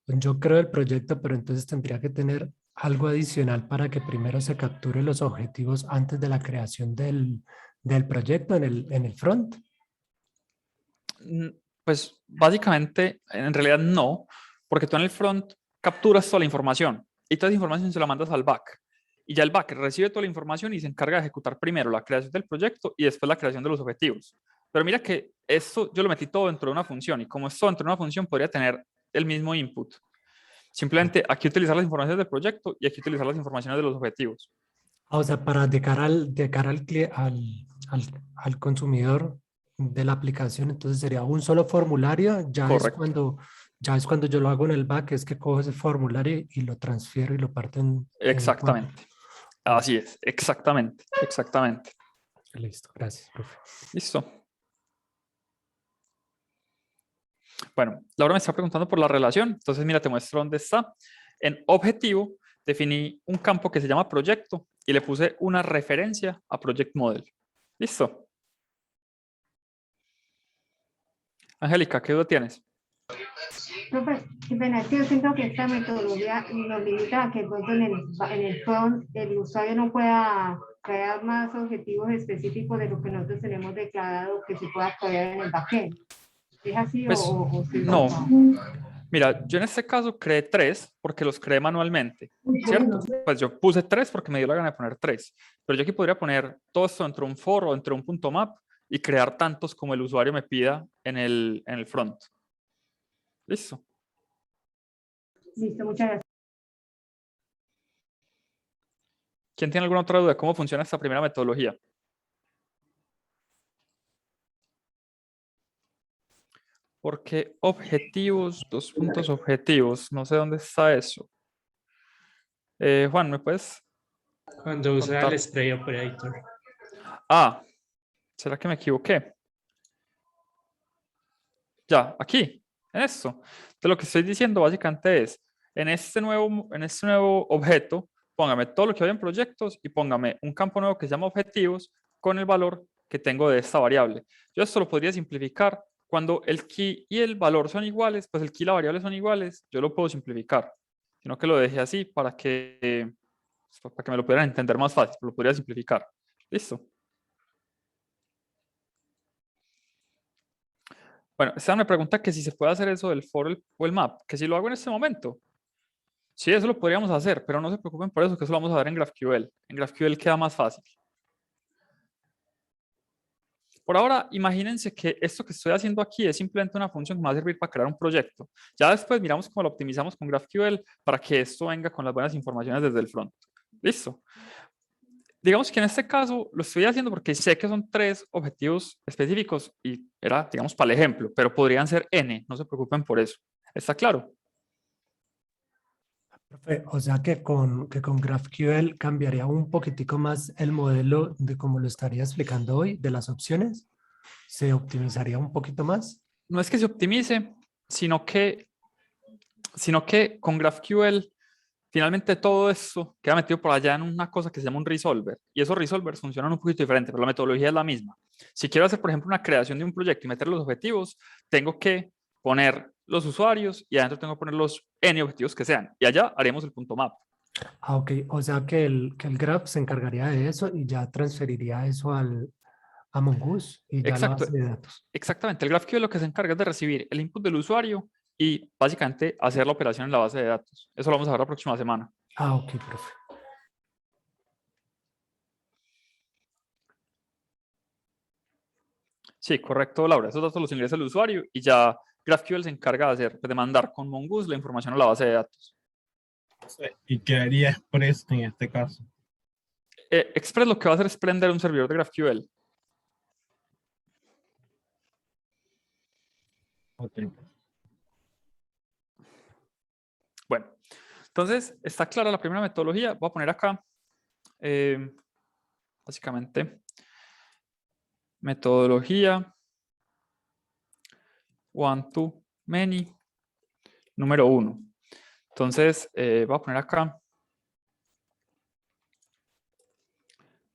yo creo el proyecto, pero entonces tendría que tener algo adicional para que primero se capture los objetivos antes de la creación del proyecto en el front. Pues básicamente, en realidad no, porque tú en el front capturas toda la información y toda esa información se la mandas al back. Y ya el back recibe toda la información y se encarga de ejecutar primero la creación del proyecto y después la creación de los objetivos. Pero mira que esto yo lo metí todo dentro de una función y como esto dentro de una función podría tener el mismo input. Simplemente aquí utilizar las informaciones del proyecto y aquí utilizar las informaciones de los objetivos. O sea, para al consumidor de la aplicación, entonces sería un solo formulario, Correcto. ya es cuando yo lo hago en el back, es que cojo ese formulario y lo transfiero y lo parto en cuatro. Exactamente. Así es, exactamente, exactamente. Listo, gracias, profe. Listo. Bueno, Laura me está preguntando por la relación, entonces mira, te muestro dónde está. En objetivo definí un campo que se llama proyecto y le puse una referencia a Project Model. ¿Listo? Angélica, ¿qué duda tienes? Profe, qué pena, es que yo siento que esta metodología nos limita a que pronto en el front el usuario no pueda crear más objetivos específicos de lo que nosotros tenemos declarado que se pueda crear en el backend. ¿Es así Pues, o estoy no. equivocada? Mira, yo en este caso creé 3 porque los creé manualmente, ¿cierto? Pues yo puse 3 porque me dio la gana de poner 3. Pero yo aquí podría poner todo esto dentro de un for o dentro de un punto map y crear tantos como el usuario me pida en el front. Listo. Listo, muchas gracias. ¿Quién tiene alguna otra duda de cómo funciona esta primera metodología? Porque objetivos, 2 puntos objetivos, no sé dónde está eso. Juan, ¿me puedes Cuando usa contar? el Spray Operator. Ah, ¿será que me equivoqué? Ya, aquí, en esto. Entonces lo que estoy diciendo básicamente es, en este nuevo objeto, póngame todo lo que hay en proyectos y póngame un campo nuevo que se llama objetivos con el valor que tengo de esta variable. Yo esto lo podría simplificar. Cuando el key y el valor son iguales, pues el key y la variable son iguales, yo lo puedo simplificar. Sino que lo dejé así para que me lo pudieran entender más fácil, lo podría simplificar. Listo. Bueno, Esteban me pregunta que si se puede hacer eso del for o el map, que si lo hago en este momento. Sí, eso lo podríamos hacer, pero no se preocupen por eso, que eso lo vamos a ver en GraphQL. En GraphQL queda más fácil. Por ahora, imagínense que esto que estoy haciendo aquí es simplemente una función que me va a servir para crear un proyecto. Ya después miramos cómo lo optimizamos con GraphQL para que esto venga con las buenas informaciones desde el front. ¿Listo? Digamos que en este caso lo estoy haciendo porque sé que son 3 objetivos específicos y era, digamos, para el ejemplo, pero podrían ser N, no se preocupen por eso. ¿Está claro? Profe, o sea que con GraphQL cambiaría un poquitico más el modelo de como lo estaría explicando hoy, de las opciones. ¿Se optimizaría un poquito más? No es que se optimice, sino que con GraphQL finalmente todo esto queda metido por allá en una cosa que se llama un resolver. Y esos resolvers funcionan un poquito diferente, pero la metodología es la misma. Si quiero hacer, por ejemplo, una creación de un proyecto y meter los objetivos, tengo que poner los usuarios y adentro tengo que poner los N objetivos que sean. Y allá haremos el punto map. Ah, ok. O sea que el Graph se encargaría de eso y ya transferiría eso a Mongoose y ya la Exacto, base de datos. exactamente. El GraphQL lo que se encarga es de recibir el input del usuario y básicamente hacer la operación en la base de datos. Eso lo vamos a ver la próxima semana. Ah, ok, profe. Sí, correcto, Laura. Esos datos los ingresa el usuario y ya GraphQL se encarga de mandar con Mongoose la información a la base de datos. ¿Y qué haría Express en este caso? Express lo que va a hacer es prender un servidor de GraphQL. Okay. Bueno, entonces está clara la primera metodología. Voy a poner acá, básicamente, metodología one-to-many número 1. Entonces, voy a poner acá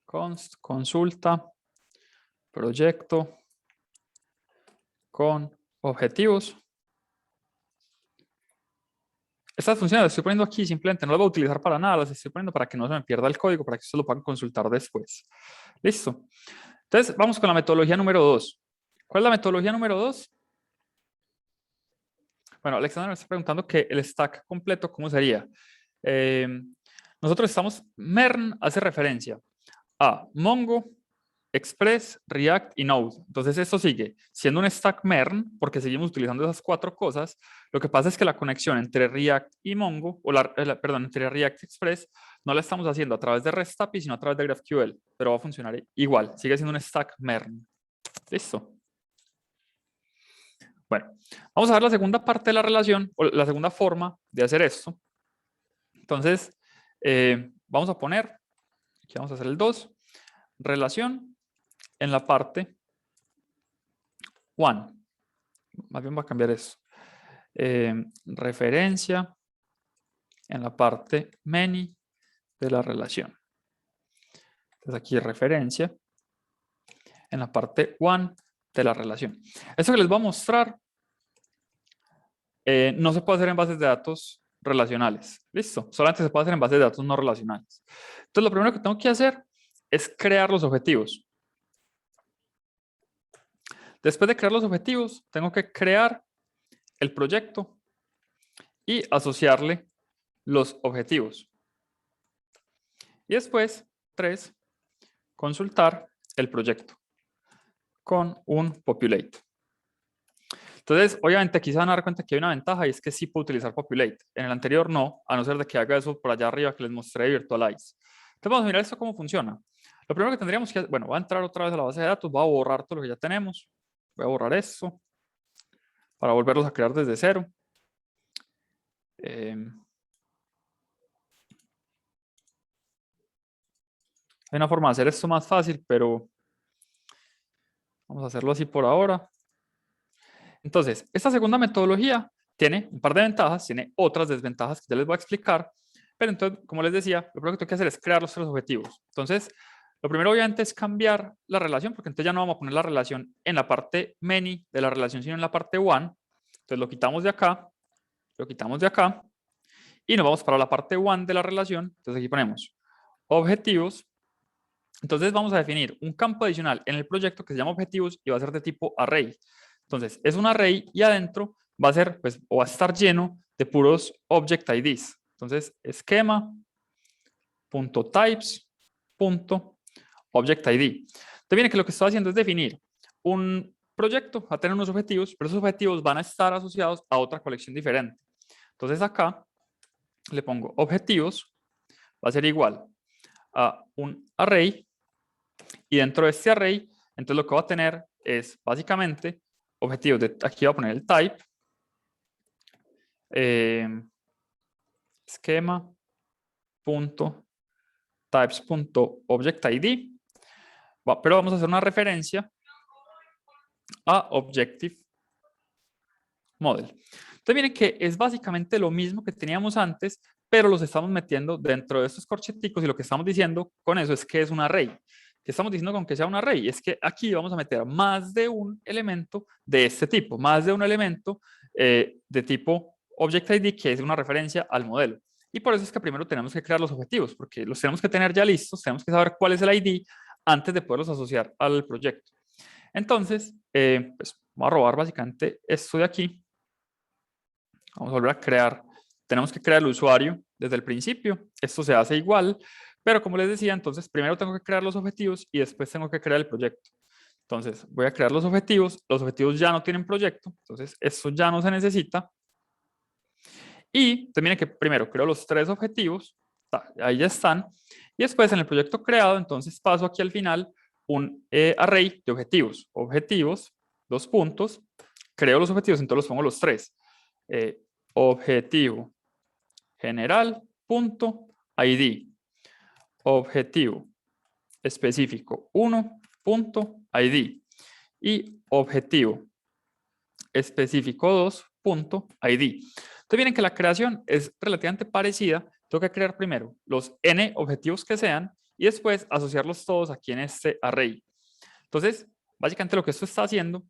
const consulta proyecto con objetivos. Estas funciones las estoy poniendo aquí, simplemente no las voy a utilizar para nada, las estoy poniendo para que no se me pierda el código, para que ustedes lo puedan consultar después. Listo. Entonces, vamos con la metodología número 2. ¿Cuál es la metodología número 2? Bueno, Alexander me está preguntando que el stack completo, ¿cómo sería? Nosotros MERN hace referencia a Mongo, Express, React y Node. Entonces esto sigue siendo un stack MERN porque seguimos utilizando esas 4 cosas. Lo que pasa es que la conexión entre React y Mongo, o perdón, entre React y Express, no la estamos haciendo a través de REST API, sino a través de GraphQL, pero va a funcionar igual, sigue siendo un stack MERN. Listo. Bueno, vamos a ver la segunda parte de la relación, o la segunda forma de hacer esto. Entonces, vamos a poner, aquí vamos a hacer el 2, relación en la parte one. Más bien va a cambiar eso. Referencia en la parte many de la relación. Entonces aquí referencia en la parte one de la relación. Esto que les voy a mostrar no se puede hacer en bases de datos relacionales. ¿Listo? Solamente se puede hacer en bases de datos no relacionales. Entonces lo primero que tengo que hacer es crear los objetivos. Después de crear los objetivos, tengo que crear el proyecto y asociarle los objetivos. Y después, 3, consultar el proyecto con un populate. Entonces, obviamente aquí se van a dar cuenta que hay una ventaja y es que sí puedo utilizar populate. En el anterior no, a no ser de que haga eso por allá arriba que les mostré de virtualize. Entonces vamos a mirar esto cómo funciona. Lo primero que tendríamos que hacer, bueno, voy a entrar otra vez a la base de datos, voy a borrar todo lo que ya tenemos. Voy a borrar esto para volverlos a crear desde cero. Hay una forma de hacer esto más fácil, pero vamos a hacerlo así por ahora. Entonces, esta segunda metodología tiene un par de ventajas, tiene otras desventajas que ya les voy a explicar, pero entonces, como les decía, lo primero que tengo que hacer es crear los 3 objetivos. Entonces, lo primero obviamente es cambiar la relación, porque entonces ya no vamos a poner la relación en la parte many de la relación, sino en la parte one. Entonces lo quitamos de acá, lo quitamos de acá, y nos vamos para la parte one de la relación. Entonces aquí ponemos objetivos. Entonces vamos a definir un campo adicional en el proyecto que se llama objetivos y va a ser de tipo array. Entonces es un array y adentro va a ser, pues, o va a estar lleno de puros object IDs. Entonces schema.types.object ID. Entonces viene que lo que estoy haciendo es definir un proyecto, va a tener unos objetivos, pero esos objetivos van a estar asociados a otra colección diferente. Entonces acá le pongo objetivos, va a ser igual a un array, y dentro de este array, entonces lo que va a tener es básicamente objetivos de, aquí voy a poner el type, schema.types.objectID, pero vamos a hacer una referencia a Objective Model. Entonces miren que es básicamente lo mismo que teníamos antes, pero los estamos metiendo dentro de estos corcheticos y lo que estamos diciendo con eso es que es un array. ¿Qué estamos diciendo con que sea un array? Es que aquí vamos a meter más de un elemento de este tipo, más de un elemento de tipo Object ID que es una referencia al modelo. Y por eso es que primero tenemos que crear los objetivos, porque los tenemos que tener ya listos, tenemos que saber cuál es el ID antes de poderlos asociar al proyecto. Entonces, pues vamos a robar básicamente esto de aquí. Vamos a volver a crear. Tenemos que crear el usuario desde el principio. Esto se hace igual, pero como les decía, entonces primero tengo que crear los objetivos y después tengo que crear el proyecto. Entonces voy a crear los objetivos ya no tienen proyecto, entonces esto ya no se necesita. Y también que primero creo los 3 objetivos, ahí ya están, y después en el proyecto creado, entonces paso aquí al final un array de objetivos. Objetivos, 2 puntos, creo los objetivos, entonces los pongo los 3. Objetivo general punto ID, objetivo específico 1 punto ID y objetivo específico 2 punto ID. Entonces miren que la creación es relativamente parecida. Tengo que crear primero los n objetivos que sean y después asociarlos todos aquí en este array. Entonces básicamente lo que esto está haciendo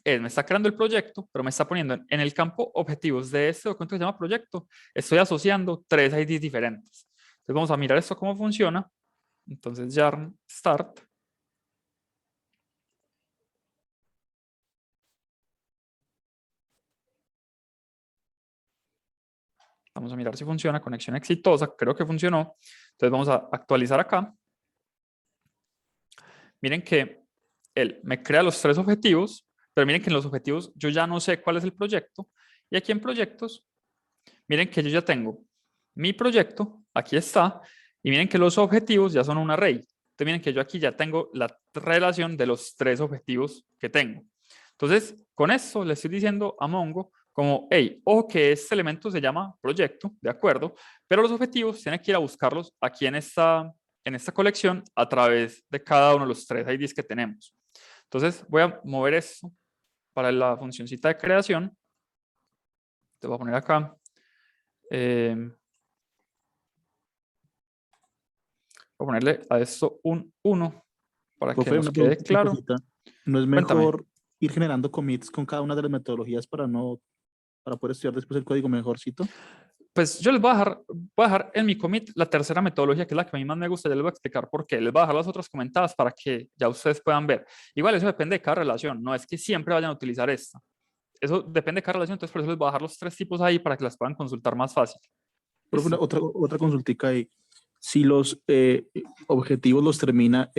es, me está creando el proyecto, pero me está poniendo en el campo objetivos de este documento que se llama proyecto, estoy asociando 3 IDs diferentes. Entonces vamos a mirar esto cómo funciona. Entonces yarn start. Vamos a mirar si funciona, conexión exitosa, creo que funcionó. Entonces vamos a actualizar acá. miren que él me crea los 3 objetivos, pero miren que en los objetivos yo ya no sé cuál es el proyecto. Y aquí en proyectos, miren que yo ya tengo mi proyecto, aquí está, y miren que los objetivos ya son un array. Entonces miren que yo aquí ya tengo la relación de los 3 objetivos que tengo. Entonces, con esto le estoy diciendo a Mongo como, hey, ojo que este elemento se llama proyecto, ¿de acuerdo? Pero los objetivos tienen que ir a buscarlos aquí en esta colección a través de cada uno de los 3 IDs que tenemos. Entonces, voy a mover esto para la funcioncita de creación. Te voy a poner acá. Voy a ponerle a esto un 1 para que Profe, nos una quede pregunta, una claro. cosita. ¿No es Cuéntame. mejor ir generando commits con cada una de las metodologías para poder estudiar después el código mejorcito? Pues yo les voy a dejar en mi commit la tercera metodología, que es la que a mí más me gusta. Ya les voy a explicar por qué. Les voy a dejar las otras comentadas para que ya ustedes puedan ver. Igual eso depende de cada relación. No es que siempre vayan a utilizar esta. Eso depende de cada relación. Entonces por eso les voy a dejar los 3 tipos ahí para que las puedan consultar más fácil. Profe, ¿Listo? otra consultica ahí. Si los objetivos los termina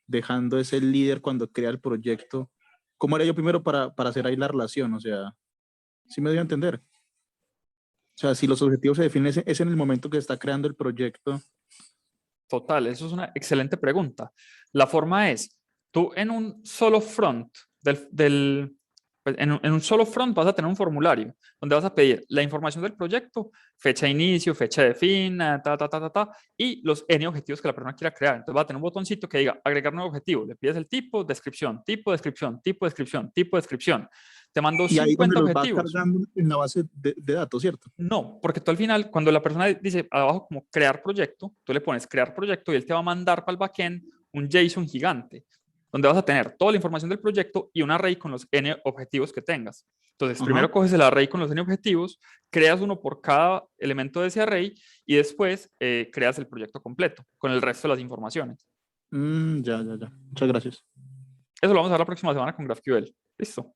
dejando ese líder cuando crea el proyecto, ¿cómo haría yo primero para hacer ahí la relación? O sea, ¿sí me dio a entender? O sea, si los objetivos se definen es en el momento que está creando el proyecto. Total, eso es una excelente pregunta. La forma es, tú en un solo front pues, en un solo front vas a tener un formulario donde vas a pedir la información del proyecto, fecha de inicio, fecha de fin, y los N objetivos que la persona quiera crear. Entonces va a tener un botoncito que diga agregar nuevo objetivo. Le pides el tipo, descripción, tipo, descripción, tipo, descripción, tipo, descripción. Te mando Y ahí donde 50 los va objetivos. cargando en la base de datos, ¿cierto? No, porque tú al final, cuando la persona dice abajo como crear proyecto, tú le pones crear proyecto y él te va a mandar para el backend un JSON gigante, donde vas a tener toda la información del proyecto y un array con los N objetivos que tengas. Entonces, primero Ajá. coges el array con los N objetivos, creas uno por cada elemento de ese array y después creas el proyecto completo con el resto de las informaciones. Ya. Muchas gracias. Eso lo vamos a ver la próxima semana con GraphQL. Listo.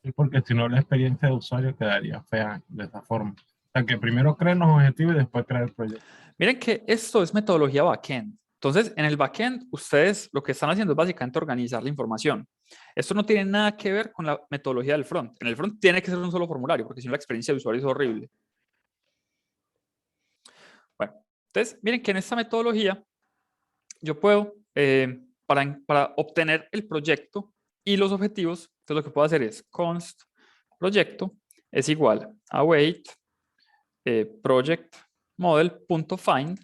Sí, porque si no la experiencia de usuario quedaría fea de esa forma. O sea, que primero creen los objetivos y después crear el proyecto. Miren que esto es metodología backend. Entonces, en el backend, ustedes lo que están haciendo es básicamente organizar la información. Esto no tiene nada que ver con la metodología del front. En el front tiene que ser un solo formulario, porque si no la experiencia de usuario es horrible. Bueno, entonces, miren que en esta metodología yo puedo, para obtener el proyecto y los objetivos, entonces lo que puedo hacer es const proyecto es igual a await project model.find.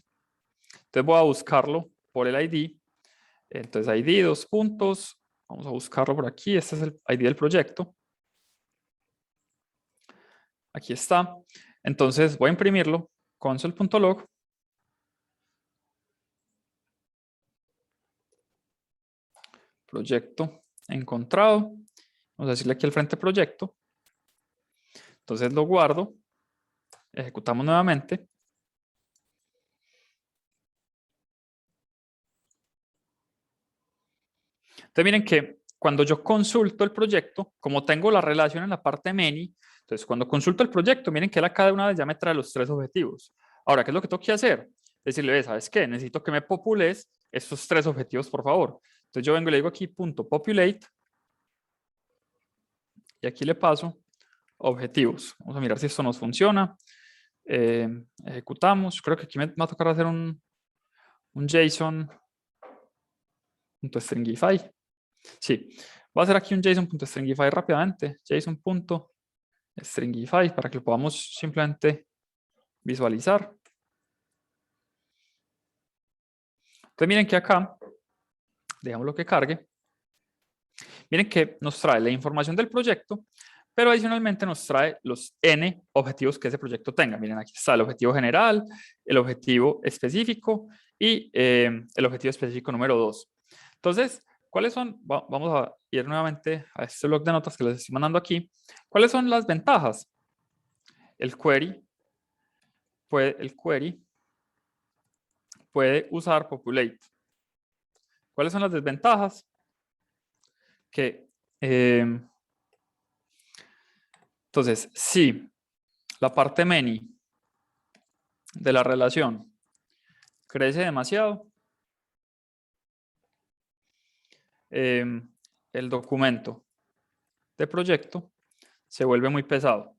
Entonces voy a buscarlo por el ID. Entonces ID, 2 puntos. Vamos a buscarlo por aquí. Este es el ID del proyecto. Aquí está. Entonces voy a imprimirlo. Console.log. Proyecto encontrado. Vamos a decirle aquí al frente proyecto. Entonces lo guardo. Ejecutamos nuevamente. Entonces miren que cuando yo consulto el proyecto, como tengo la relación en la parte many, entonces cuando consulto el proyecto, miren que cada una vez ya me trae los 3 objetivos. Ahora, ¿qué es lo que tengo que hacer? Decirle, ¿sabes qué? Necesito que me popules estos 3 objetivos, por favor. Entonces yo vengo y le digo aquí punto populate y aquí le paso objetivos. Vamos a mirar si esto nos funciona. Ejecutamos. Creo que aquí me va a tocar hacer un JSON.stringify. Sí, voy a hacer aquí un JSON.stringify rápidamente. JSON.stringify para que lo podamos simplemente visualizar. Entonces miren que acá, dejamos lo que cargue. Miren que nos trae la información del proyecto, pero adicionalmente nos trae los N objetivos que ese proyecto tenga. Miren, aquí está el objetivo general, el objetivo específico y el objetivo específico número 2. Entonces, ¿cuáles son? Vamos a ir nuevamente a este bloc de notas que les estoy mandando aquí. ¿Cuáles son las ventajas? El query puede usar populate. ¿Cuáles son las desventajas? Que entonces, si la parte many de la relación crece demasiado, el documento de proyecto se vuelve muy pesado.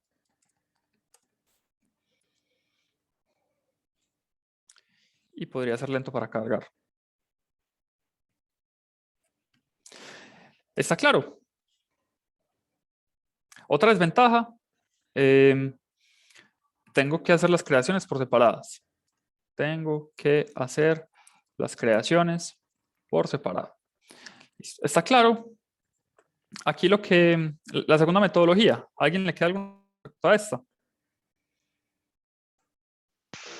Y podría ser lento para cargar. ¿Está claro? Otra desventaja, tengo que hacer las creaciones por separadas. Tengo que hacer las creaciones por separado. ¿Listo? ¿Está claro? Aquí la segunda metodología. ¿A alguien le queda algo respecto a esta?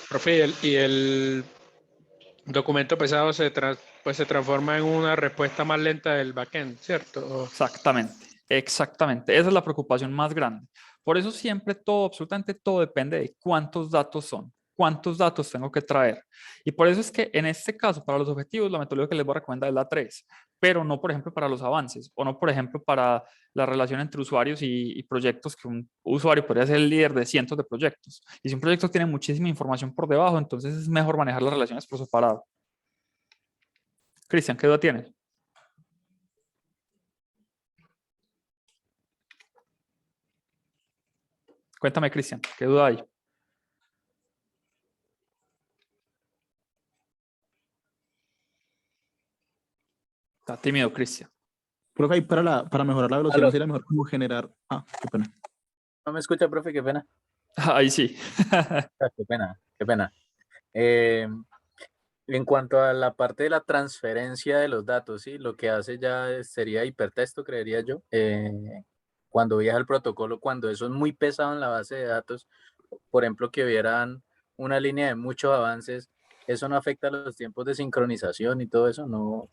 Profe, y el documento pesado pues se transforma en una respuesta más lenta del backend, ¿cierto? Exactamente, exactamente. Esa es la preocupación más grande. Por eso siempre todo, absolutamente todo depende de cuántos datos son, cuántos datos tengo que traer. Y por eso es que en este caso, para los objetivos, la metodología que les voy a recomendar es la 3, pero no, por ejemplo, para los avances, o no, por ejemplo, para la relación entre usuarios y proyectos, que un usuario podría ser el líder de cientos de proyectos. Y si un proyecto tiene muchísima información por debajo, entonces es mejor manejar las relaciones por separado. Cristian, ¿qué duda tienes? Cuéntame, Cristian, ¿qué duda hay? Está tímido, Cristian. Creo que ahí para mejorar la velocidad Aló. sería mejor como generar. Ah, qué pena. ¿No me escucha, profe? Qué pena. Ahí sí. Qué pena, qué pena. En cuanto a la parte de la transferencia de los datos, ¿sí? Lo que hace ya sería hipertexto, creería yo. Cuando viaja el protocolo, cuando eso es muy pesado en la base de datos, por ejemplo, que vieran una línea de muchos avances, ¿eso no afecta los tiempos de sincronización y todo eso? No.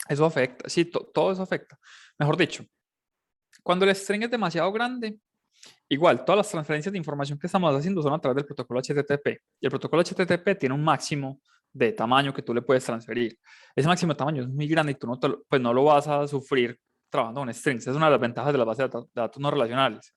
Eso afecta, sí, todo eso afecta. Mejor dicho, cuando el string es demasiado grande, igual, todas las transferencias de información que estamos haciendo son a través del protocolo HTTP. Y el protocolo HTTP tiene un máximo de tamaño que tú le puedes transferir. Ese máximo de tamaño es muy grande y tú pues no lo vas a sufrir trabajando con strings. Es una de las ventajas de las bases de datos no relacionales,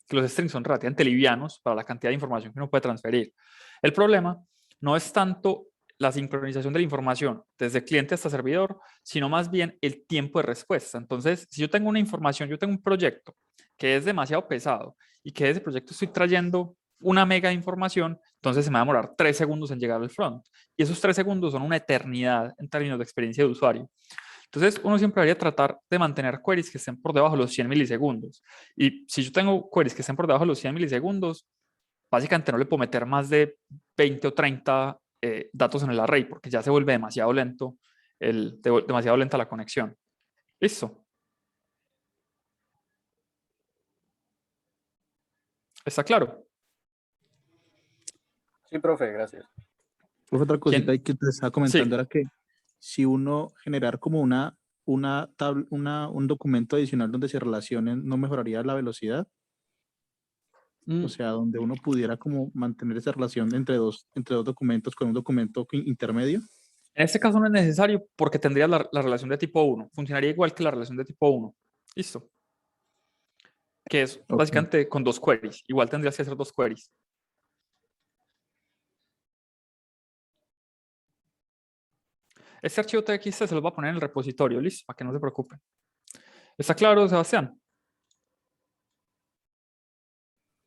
que los strings son relativamente livianos para la cantidad de información que uno puede transferir. El problema no es tanto la sincronización de la información desde cliente hasta servidor, sino más bien el tiempo de respuesta. Entonces, si yo tengo una información, yo tengo un proyecto que es demasiado pesado y que de ese proyecto estoy trayendo una mega de información, entonces se me va a demorar 3 segundos en llegar al front. Y esos 3 segundos son una eternidad en términos de experiencia de usuario. Entonces, uno siempre debería tratar de mantener queries que estén por debajo de los 100 milisegundos. Y si yo tengo queries que estén por debajo de los 100 milisegundos, básicamente no le puedo meter más de 20 o 30 datos en el array, porque ya se vuelve demasiado lento, demasiado lenta la conexión. ¿Listo? ¿Está claro? Sí, profe, gracias. Otra cosita ahí que te estaba comentando Sí. era que si uno generar como un documento adicional donde se relacionen, ¿no mejoraría la velocidad? O sea, donde uno pudiera como mantener esa relación entre dos documentos con un documento intermedio. En este caso no es necesario porque tendría la relación de tipo 1. Funcionaría igual que la relación de tipo 1. ¿Listo? Que es básicamente con 2 queries. Igual tendrías que hacer 2 queries. Este archivo TXT se lo va a poner en el repositorio, listo, para que no se preocupen. ¿Está claro, Sebastián?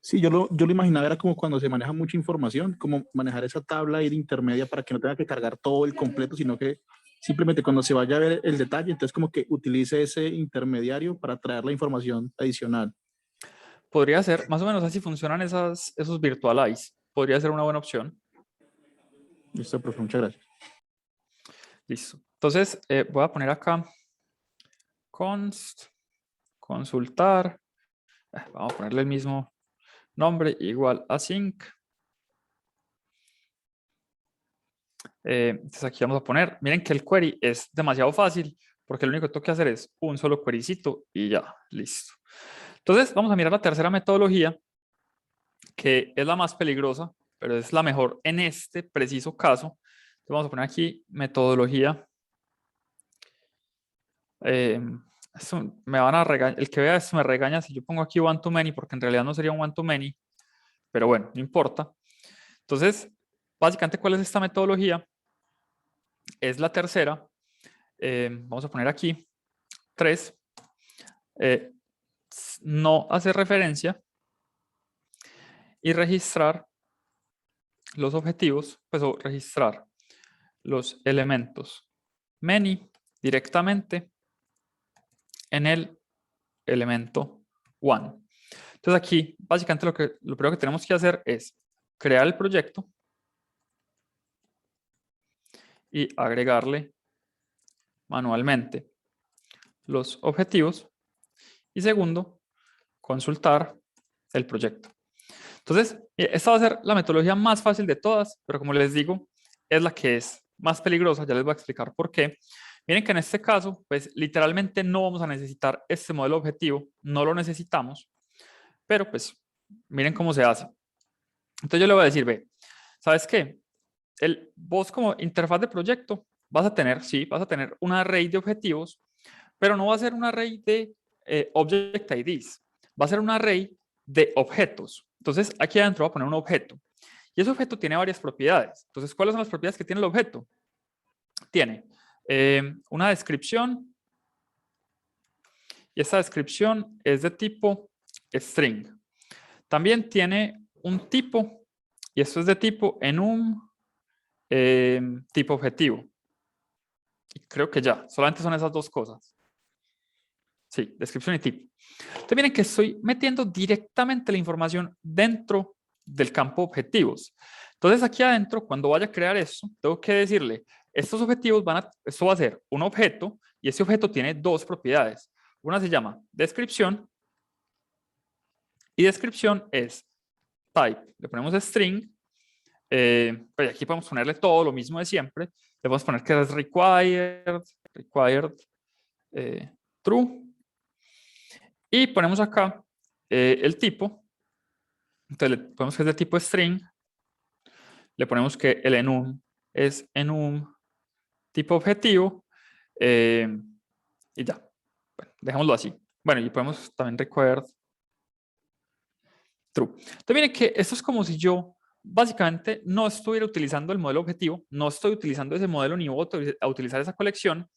Sí, yo lo imaginaba, era como cuando se maneja mucha información, como manejar esa tabla ahí de intermedia para que no tenga que cargar todo el completo, sino que simplemente cuando se vaya a ver el detalle, entonces como que utilice ese intermediario para traer la información adicional. Podría ser, más o menos así funcionan esos virtualize. Podría ser una buena opción. Listo, profe, muchas gracias. Listo. Entonces, voy a poner acá const, consultar. Vamos a ponerle el mismo nombre, igual a sync. Entonces aquí vamos a poner, miren que el query es demasiado fácil porque lo único que tengo que hacer es un solo querycito y ya, listo. Entonces vamos a mirar la tercera metodología, que es la más peligrosa, pero es la mejor en este preciso caso. Entonces vamos a poner aquí metodología. Me van a regañar, el que vea esto me regaña si yo pongo aquí one to many, porque en realidad no sería un one to many, pero bueno, no importa. Entonces, básicamente, ¿cuál es esta metodología? es la tercera. Vamos a poner aquí 3. No hacer referencia y registrar los objetivos, pues o registrar los elementos many directamente en el elemento one. Entonces aquí básicamente lo primero que tenemos que hacer es crear el proyecto y agregarle manualmente los objetivos y segundo, consultar el proyecto. Entonces, esta va a ser la metodología más fácil de todas, pero como les digo, es la que es más peligrosa. Ya les voy a explicar por qué. Miren que en este caso, pues literalmente no vamos a necesitar este modelo objetivo, no lo necesitamos, pero pues miren cómo se hace. Entonces yo le voy a decir, ve, ¿sabes qué? Vos como interfaz de proyecto vas a tener, sí, vas a tener un array de objetivos, pero no va a ser un array de object IDs, va a ser un array de objetos. Entonces aquí adentro voy a poner un objeto y ese objeto tiene varias propiedades. Entonces, ¿cuáles son las propiedades que tiene el objeto? Tiene una descripción y esta descripción es de tipo string. También tiene un tipo y esto es de tipo enum tipo objetivo. Y creo que ya, solamente son esas dos cosas. Sí, descripción y tipo. Entonces miren que estoy metiendo directamente la información dentro del campo objetivos. Entonces aquí adentro, cuando vaya a crear esto, tengo que decirle, estos objetivos esto va a ser un objeto y ese objeto tiene dos propiedades. Una se llama descripción y descripción es type. Le ponemos string. Pues aquí podemos ponerle todo lo mismo de siempre. Le podemos poner que es required true. Y ponemos acá el tipo. Entonces le ponemos que es de tipo string. Le ponemos que el enum es enum tipo objetivo. Y ya. Bueno, dejémoslo así. Bueno, y podemos también required true. Entonces miren que esto es como si yo básicamente no estuviera utilizando el modelo objetivo, no estoy utilizando ese modelo ni voy a utilizar esa colección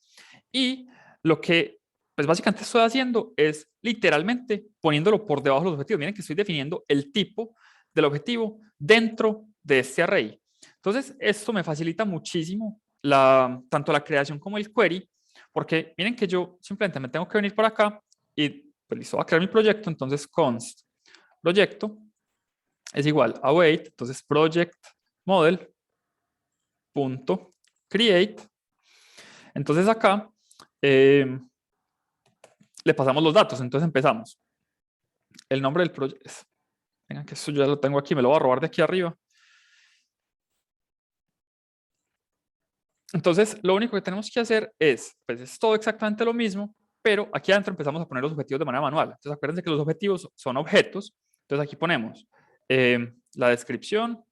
y lo que pues básicamente estoy haciendo es literalmente poniéndolo por debajo de los objetivos. Miren que estoy definiendo el tipo del objetivo dentro de este array. Entonces esto me facilita muchísimo tanto la creación como el query, porque miren que yo simplemente me tengo que venir por acá y pues listo, voy a crear mi proyecto. Entonces const proyecto es igual a await, entonces project model punto create. Entonces acá le pasamos los datos. Entonces empezamos. El nombre del proyecto. Venga, que eso ya lo tengo aquí, me lo voy a robar de aquí arriba. Entonces, lo único que tenemos que hacer es, pues es todo exactamente lo mismo, pero aquí adentro empezamos a poner los objetivos de manera manual. Entonces, acuérdense que los objetivos son objetos. Entonces, aquí ponemos la descripción.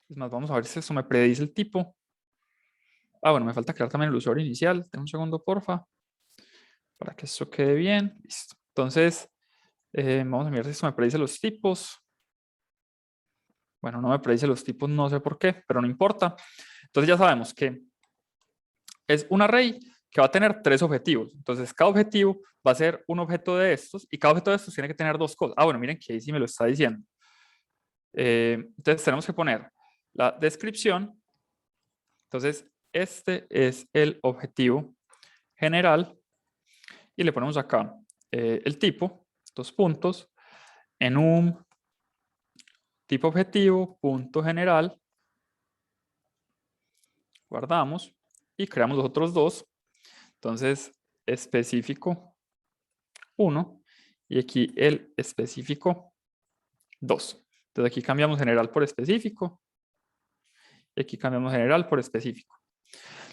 Es más, vamos a ver si eso me predice el tipo. Ah, bueno, me falta crear también el usuario inicial. Denme un segundo, porfa, para que eso quede bien. Listo. Entonces, vamos a mirar si esto me predice los tipos. Bueno, no me predice los tipos, no sé por qué, pero no importa. Entonces ya sabemos que es un array que va a tener 3 objetivos. Entonces cada objetivo va a ser un objeto de estos y cada objeto de estos tiene que tener 2 cosas. Ah, bueno, miren que ahí sí me lo está diciendo. Entonces tenemos que poner la descripción. Entonces este es el objetivo general y le ponemos acá el tipo, 2 puntos, en un tipo objetivo, punto general, guardamos y creamos los otros 2. Entonces, específico 1 y aquí el específico 2. Entonces aquí cambiamos general por específico y aquí cambiamos general por específico.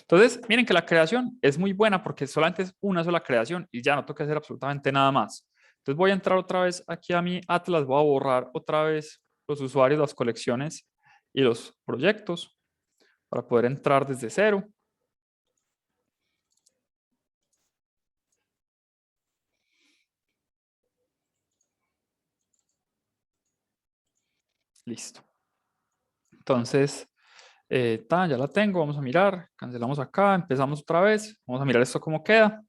Entonces, miren que la creación es muy buena porque solamente es una sola creación y ya no tengo que hacer absolutamente nada más. Entonces voy a entrar otra vez aquí a mi Atlas, voy a borrar otra vez los usuarios, las colecciones y los proyectos para poder entrar desde cero. Listo. Entonces, Ya la tengo, vamos a mirar, cancelamos acá, empezamos otra vez, vamos a mirar esto cómo queda.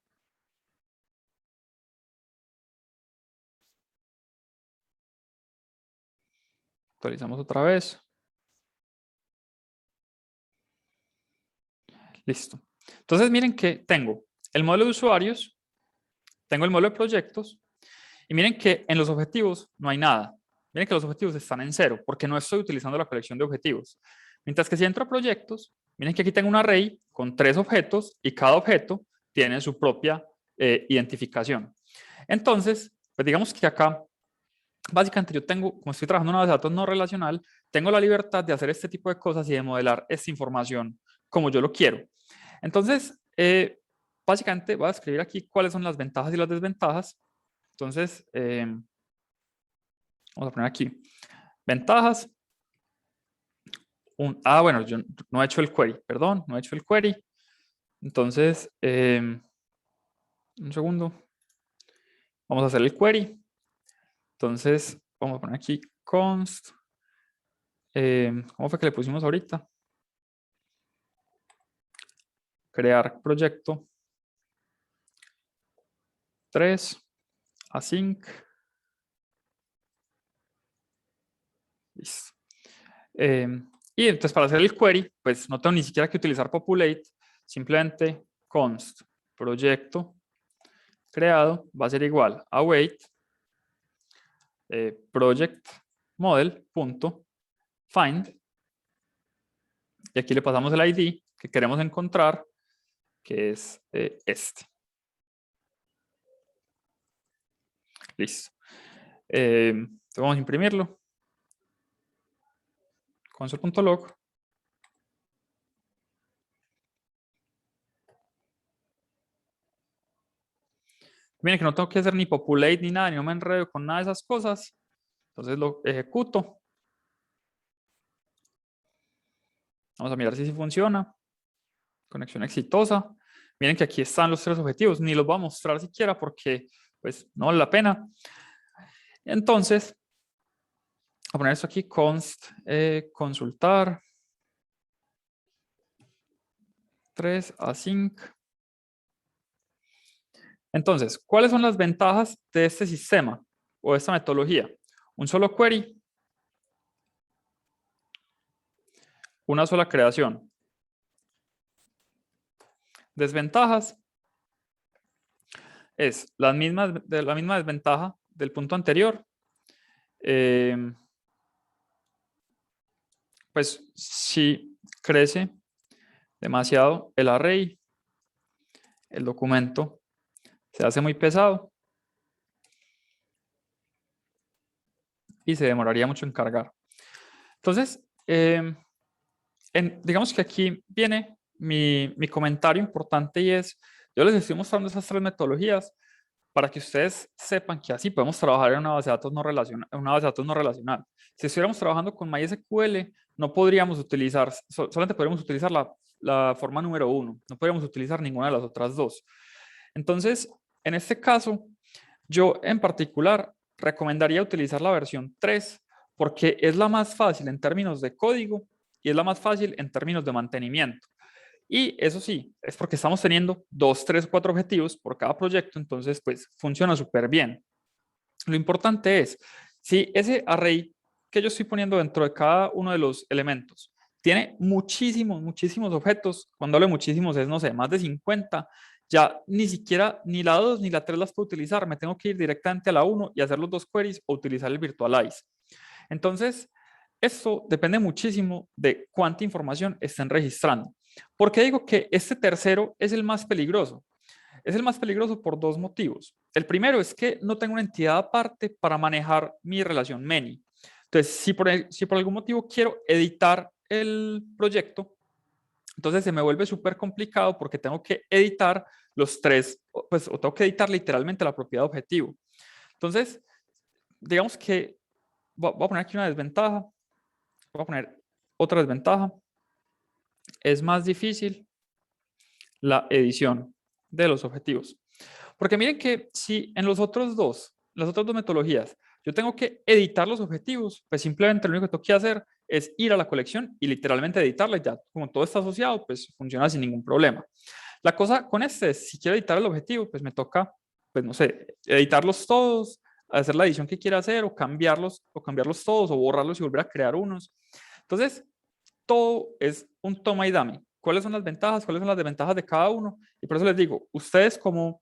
Actualizamos otra vez. Listo. Entonces miren que tengo el modelo de usuarios, tengo el modelo de proyectos y miren que en los objetivos no hay nada. Miren que los objetivos están en 0 porque no estoy utilizando la colección de objetivos. Mientras que si entro a proyectos, miren que aquí tengo un array con 3 objetos y cada objeto tiene su propia identificación. Entonces, pues digamos que acá, básicamente yo tengo, como estoy trabajando en una base de datos no relacional, tengo la libertad de hacer este tipo de cosas y de modelar esta información como yo lo quiero. Entonces, básicamente voy a escribir aquí cuáles son las ventajas y las desventajas. Entonces, vamos a poner aquí ventajas. Bueno, yo no he hecho el query, perdón, no he hecho el query. Entonces, un segundo. Vamos a hacer el query. Entonces, vamos a poner aquí const. ¿Cómo fue que le pusimos ahorita? Crear proyecto 3 async. Listo. Y entonces para hacer el query, pues no tengo ni siquiera que utilizar populate, simplemente const proyecto creado va a ser igual a await project model punto find, y aquí le pasamos el ID que queremos encontrar, que es este. Listo. Entonces vamos a imprimirlo. Console.log. Miren que no tengo que hacer ni populate ni nada, ni no me enredo con nada de esas cosas. Entonces lo ejecuto. Vamos a mirar si funciona. Conexión exitosa. Miren que aquí están los 3 objetivos. Ni los voy a mostrar siquiera porque pues no vale la pena. Entonces, voy a poner esto aquí, const consultar 3 async. Entonces, ¿cuáles son las ventajas de este sistema o de esta metodología? Un solo query, una sola creación. Desventajas es la misma desventaja del punto anterior. Pues si crece demasiado el array, el documento se hace muy pesado y se demoraría mucho en cargar. Entonces, digamos que aquí viene mi comentario importante, y es, yo les estoy mostrando esas 3 metodologías para que ustedes sepan que así podemos trabajar en una base de datos no relacional. Si estuviéramos trabajando con MySQL, no podríamos utilizar, solamente podríamos utilizar la forma número 1, no podríamos utilizar ninguna de las otras 2. Entonces, en este caso, yo en particular recomendaría utilizar la versión 3 porque es la más fácil en términos de código y es la más fácil en términos de mantenimiento. Y eso sí, es porque estamos teniendo 2, 3, 4 objetivos por cada proyecto, entonces pues funciona súper bien. Lo importante es, si ese array que yo estoy poniendo dentro de cada uno de los elementos tiene muchísimos objetos, cuando hablo de muchísimos es, no sé, más de 50, ya ni siquiera ni la 2 ni la 3 las puedo utilizar, me tengo que ir directamente a la 1 y hacer los 2 queries o utilizar el virtualize. Entonces, esto depende muchísimo de cuánta información estén registrando. ¿Por qué digo que este tercero es el más peligroso? Es el más peligroso por 2 motivos. El primero es que no tengo una entidad aparte para manejar mi relación many. Entonces, si por algún motivo quiero editar el proyecto, entonces se me vuelve súper complicado porque tengo que editar los 3, pues, o tengo que editar literalmente la propiedad objetivo. Entonces, digamos que voy a poner aquí una desventaja. Voy a poner otra desventaja. Es más difícil la edición de los objetivos. Porque miren que si en las otras dos metodologías, yo tengo que editar los objetivos, pues simplemente lo único que tengo que hacer es ir a la colección y literalmente editarla y ya, como todo está asociado, pues funciona sin ningún problema. La cosa con este es, si quiero editar el objetivo, pues me toca, pues no sé, editarlos todos, hacer la edición que quiera hacer o cambiarlos todos o borrarlos y volver a crear unos. Entonces, todo es un toma y dame. ¿Cuáles son las ventajas? ¿Cuáles son las desventajas de cada uno? Y por eso les digo, ustedes como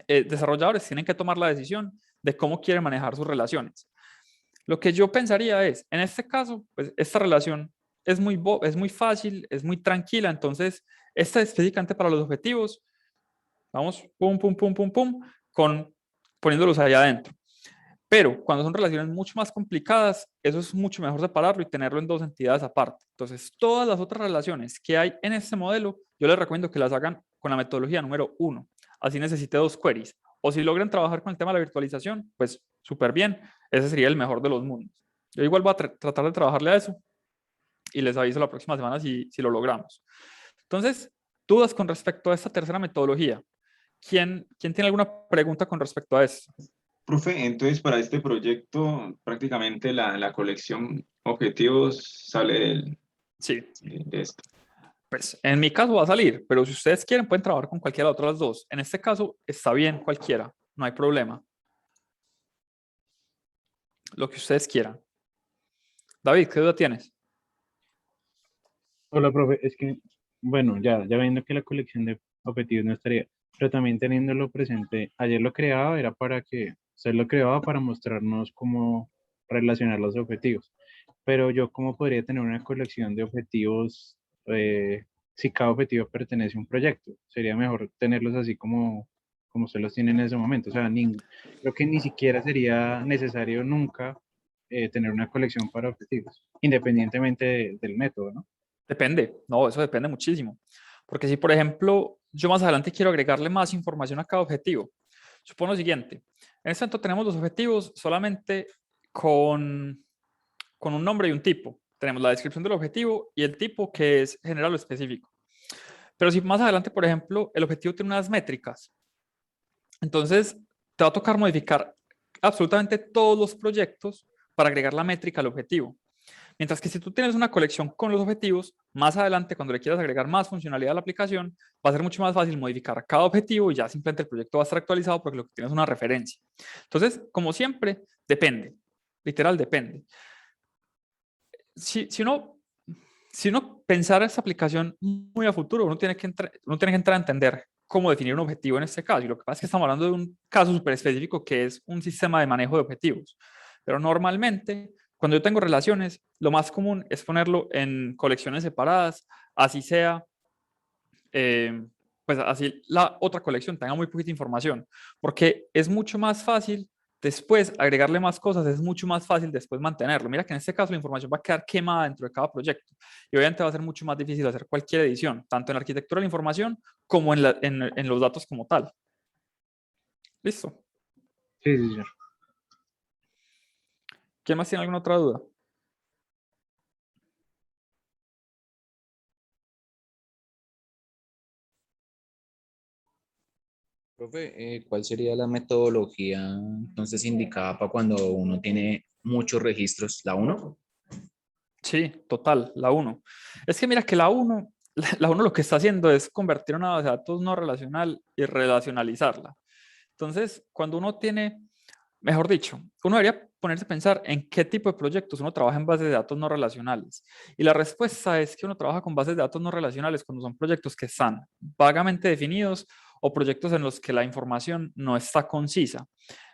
desarrolladores tienen que tomar la decisión de cómo quieren manejar sus relaciones. Lo que yo pensaría es, en este caso, pues esta relación es muy fácil, es muy tranquila, entonces esta es específicamente para los objetivos. Vamos, pum, pum, pum, pum, pum, poniéndolos allá adentro. Pero cuando son relaciones mucho más complicadas, eso es mucho mejor separarlo y tenerlo en dos entidades aparte. Entonces, todas las otras relaciones que hay en este modelo, yo les recomiendo que las hagan con la metodología número 1. Así necesite 2 queries. O si logran trabajar con el tema de la virtualización, pues súper bien. Ese sería el mejor de los mundos. Yo igual voy a tratar de trabajarle a eso y les aviso la próxima semana si lo logramos. Entonces, dudas con respecto a esta tercera metodología. ¿Quién tiene alguna pregunta con respecto a esto? Profe, entonces para este proyecto prácticamente la colección objetivos sale Sí. de esto. Pues en mi caso va a salir, pero si ustedes quieren pueden trabajar con cualquiera de las otras dos. En este caso está bien cualquiera, no hay problema. Lo que ustedes quieran. David, ¿qué duda tienes? Hola, profe. Es que, bueno, ya viendo que la colección de objetivos no estaría, pero también teniéndolo presente, ayer lo creaba, era para que, usted lo creaba para mostrarnos cómo relacionar los objetivos. Pero yo, ¿cómo podría tener una colección de objetivos si cada objetivo pertenece a un proyecto? Sería mejor tenerlos así como usted los tiene en ese momento. O sea, creo que ni siquiera sería necesario nunca tener una colección para objetivos, independientemente del método, ¿no? Depende, no, eso depende muchísimo. Porque si, por ejemplo, yo más adelante quiero agregarle más información a cada objetivo, supongo lo siguiente. En este momento tenemos los objetivos solamente con un nombre y un tipo. Tenemos la descripción del objetivo y el tipo que es general o específico. Pero si más adelante, por ejemplo, el objetivo tiene unas métricas, entonces te va a tocar modificar absolutamente todos los proyectos para agregar la métrica al objetivo. Mientras que si tú tienes una colección con los objetivos, más adelante cuando le quieras agregar más funcionalidad a la aplicación, va a ser mucho más fácil modificar cada objetivo y ya simplemente el proyecto va a estar actualizado porque lo que tienes es una referencia. Entonces, como siempre, depende. Literal, depende. Si uno pensara esta aplicación muy a futuro, uno tiene que entrar a entender cómo definir un objetivo en este caso. Y lo que pasa es que estamos hablando de un caso súper específico que es un sistema de manejo de objetivos. Pero normalmente, cuando yo tengo relaciones, lo más común es ponerlo en colecciones separadas, así sea, pues así la otra colección tenga muy poquita información, porque es mucho más fácil después agregarle más cosas, es mucho más fácil después mantenerlo. Mira que en este caso la información va a quedar quemada dentro de cada proyecto y obviamente va a ser mucho más difícil hacer cualquier edición, tanto en la arquitectura de la información como en los datos como tal. ¿Listo? Sí, sí, señor. ¿Quién más tiene alguna otra duda? Profe, ¿cuál sería la metodología entonces indicada para cuando uno tiene muchos registros? ¿La 1? Sí, total, la 1. Es que mira que la 1 lo que está haciendo es convertir una base de datos no relacional y relacionalizarla. Entonces, cuando uno tiene, mejor dicho, uno debería ponerse a pensar en qué tipo de proyectos uno trabaja en bases de datos no relacionales. Y la respuesta es que uno trabaja con bases de datos no relacionales cuando son proyectos que están vagamente definidos o proyectos en los que la información no está concisa.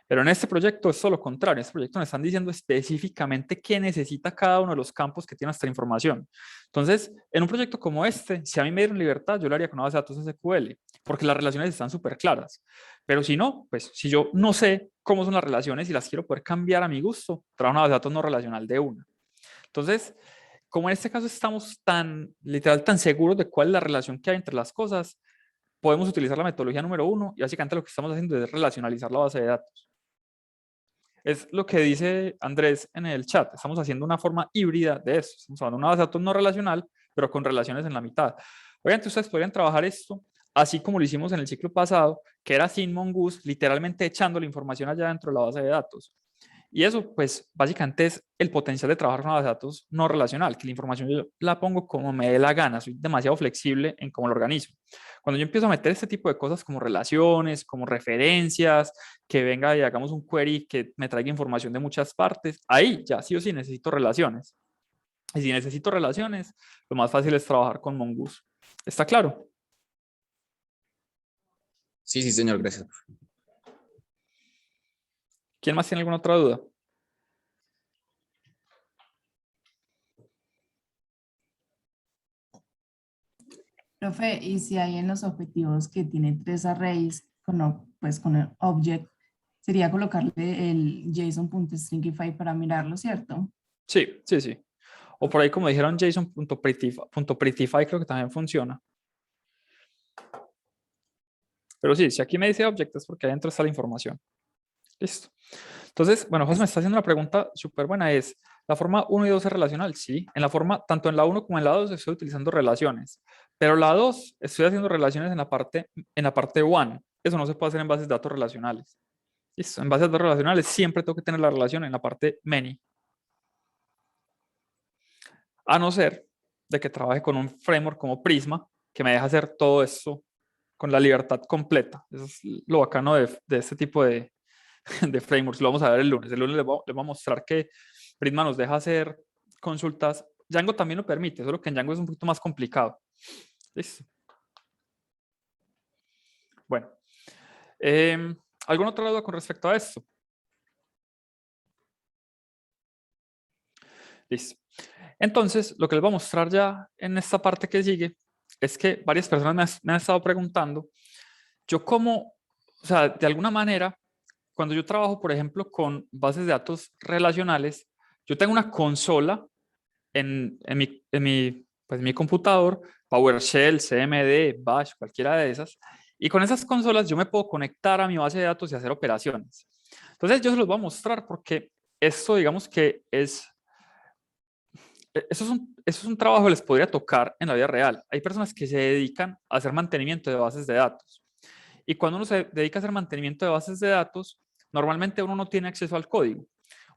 Pero en este proyecto es todo lo contrario. En este proyecto nos están diciendo específicamente qué necesita cada uno de los campos que tiene nuestra información. Entonces, en un proyecto como este, si a mí me dieron libertad, yo lo haría con una base de datos SQL, porque las relaciones están súper claras. Pero si no, pues si yo no sé cómo son las relaciones y las quiero poder cambiar a mi gusto, trabajo una base de datos no relacional de una. Entonces, como en este caso estamos tan seguros de cuál es la relación que hay entre las cosas, podemos utilizar la metodología número 1 y básicamente lo que estamos haciendo es relacionalizar la base de datos. Es lo que dice Andrés en el chat. Estamos haciendo una forma híbrida de eso. Estamos hablando de una base de datos no relacional, pero con relaciones en la mitad. Obviamente ustedes podrían trabajar esto así como lo hicimos en el ciclo pasado, que era sin Mongoose, literalmente echando la información allá dentro de la base de datos. Y eso, pues, básicamente es el potencial de trabajar con una base de datos no relacional, que la información yo la pongo como me dé la gana, soy demasiado flexible en cómo lo organizo. Cuando yo empiezo a meter este tipo de cosas como relaciones, como referencias, que venga y hagamos un query que me traiga información de muchas partes, ahí ya sí o sí necesito relaciones. Y si necesito relaciones, lo más fácil es trabajar con Mongoose. ¿Está claro? Sí, sí, señor, gracias. ¿Quién más tiene alguna otra duda? Profe, y si hay en los objetivos que tiene 3 arrays pues con el object, sería colocarle el JSON.stringify para mirarlo, ¿cierto? Sí, sí, sí. O por ahí, como dijeron, JSON.prettify creo que también funciona. Pero sí, si aquí me dice object es porque adentro está la información. Listo. Entonces, bueno, José me está haciendo una pregunta súper buena. Es, ¿la forma 1 y 2 es relacional? Sí. En la forma, tanto en la 1 como en la 2 estoy utilizando relaciones. Pero la 2 estoy haciendo relaciones en la parte 1. Eso no se puede hacer en bases de datos relacionales. Listo. En bases de datos relacionales siempre tengo que tener la relación en la parte many. A no ser de que trabaje con un framework como Prisma, que me deja hacer todo esto con la libertad completa. Eso es lo bacano de este tipo de frameworks. Lo vamos a ver el lunes. El lunes les voy a mostrar que Prisma nos deja hacer consultas. Django también lo permite, solo que en Django es un poquito más complicado. ¿Listo? Bueno. ¿Alguna otra duda con respecto a esto? Listo. Entonces, lo que les voy a mostrar ya en esta parte que sigue es que varias personas me han estado preguntando, yo cómo, o sea, de alguna manera, cuando yo trabajo, por ejemplo, con bases de datos relacionales, yo tengo una consola en mi computador, PowerShell, CMD, Bash, cualquiera de esas, y con esas consolas yo me puedo conectar a mi base de datos y hacer operaciones. Entonces, yo se los voy a mostrar porque esto, digamos que eso es un trabajo que les podría tocar en la vida real. Hay personas que se dedican a hacer mantenimiento de bases de datos. Y cuando uno se dedica a hacer mantenimiento de bases de datos, normalmente uno no tiene acceso al código.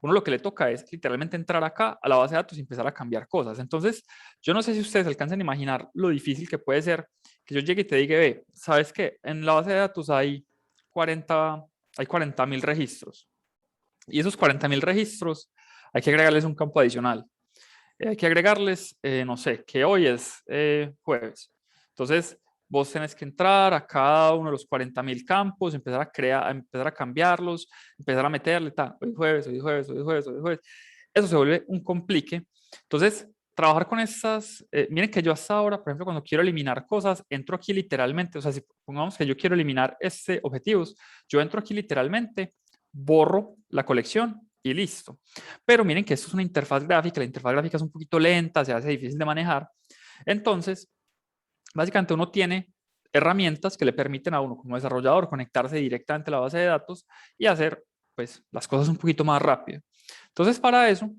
Uno lo que le toca es literalmente entrar acá a la base de datos y empezar a cambiar cosas. Entonces, yo no sé si ustedes alcancen a imaginar lo difícil que puede ser que yo llegue y te diga, ve, ¿sabes qué? En la base de datos hay 40.000 registros. Y esos 40.000 registros hay que agregarles un campo adicional. Hay que agregarles, no sé, que hoy es jueves. Entonces, vos tenés que entrar a cada uno de los 40.000 campos, empezar a crear, empezar a cambiarlos, empezar a meterle, tal, hoy jueves, hoy jueves, hoy jueves, hoy jueves. Eso se vuelve un complique. Entonces, trabajar con estas, miren que yo hasta ahora, por ejemplo, cuando quiero eliminar cosas, entro aquí literalmente, o sea, si pongamos que yo quiero eliminar objetivos, yo entro aquí literalmente, borro la colección y listo. Pero miren que esto es una interfaz gráfica, la interfaz gráfica es un poquito lenta, se hace difícil de manejar. Entonces, básicamente uno tiene herramientas que le permiten a uno como desarrollador conectarse directamente a la base de datos y hacer pues las cosas un poquito más rápido. Entonces, para eso,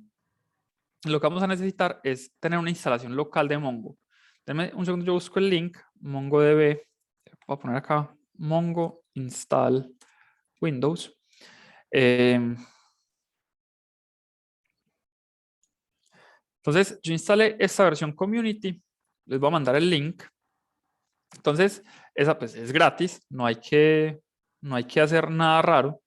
lo que vamos a necesitar es tener una instalación local de Mongo. Denme un segundo, yo busco el link, MongoDB, voy a poner acá, Mongo install Windows. Entonces, yo instalé esta versión community, les voy a mandar el link. Entonces, esa pues es gratis, no hay que hacer nada raro.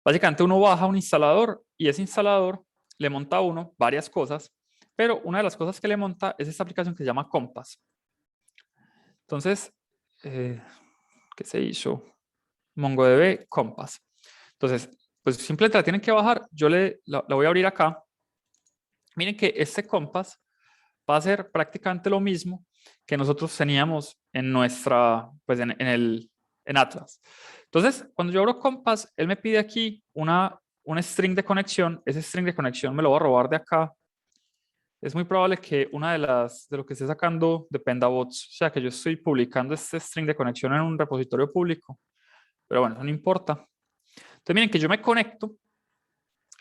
Básicamente uno baja un instalador y ese instalador le monta a uno varias cosas, pero una de las cosas que le monta es esta aplicación que se llama Compass. Entonces, ¿qué se hizo? MongoDB Compass. Entonces, pues simplemente la tienen que bajar, yo la voy a abrir acá. Miren que este Compass va a ser prácticamente lo mismo que nosotros teníamos en nuestra, pues en Atlas. Entonces, cuando yo abro Compass, él me pide aquí un string de conexión. Ese string de conexión me lo voy a robar de acá. Es muy probable que una de lo que esté sacando dependa bots, o sea que yo estoy publicando este string de conexión en un repositorio público. Pero bueno, no importa. Entonces miren que yo me conecto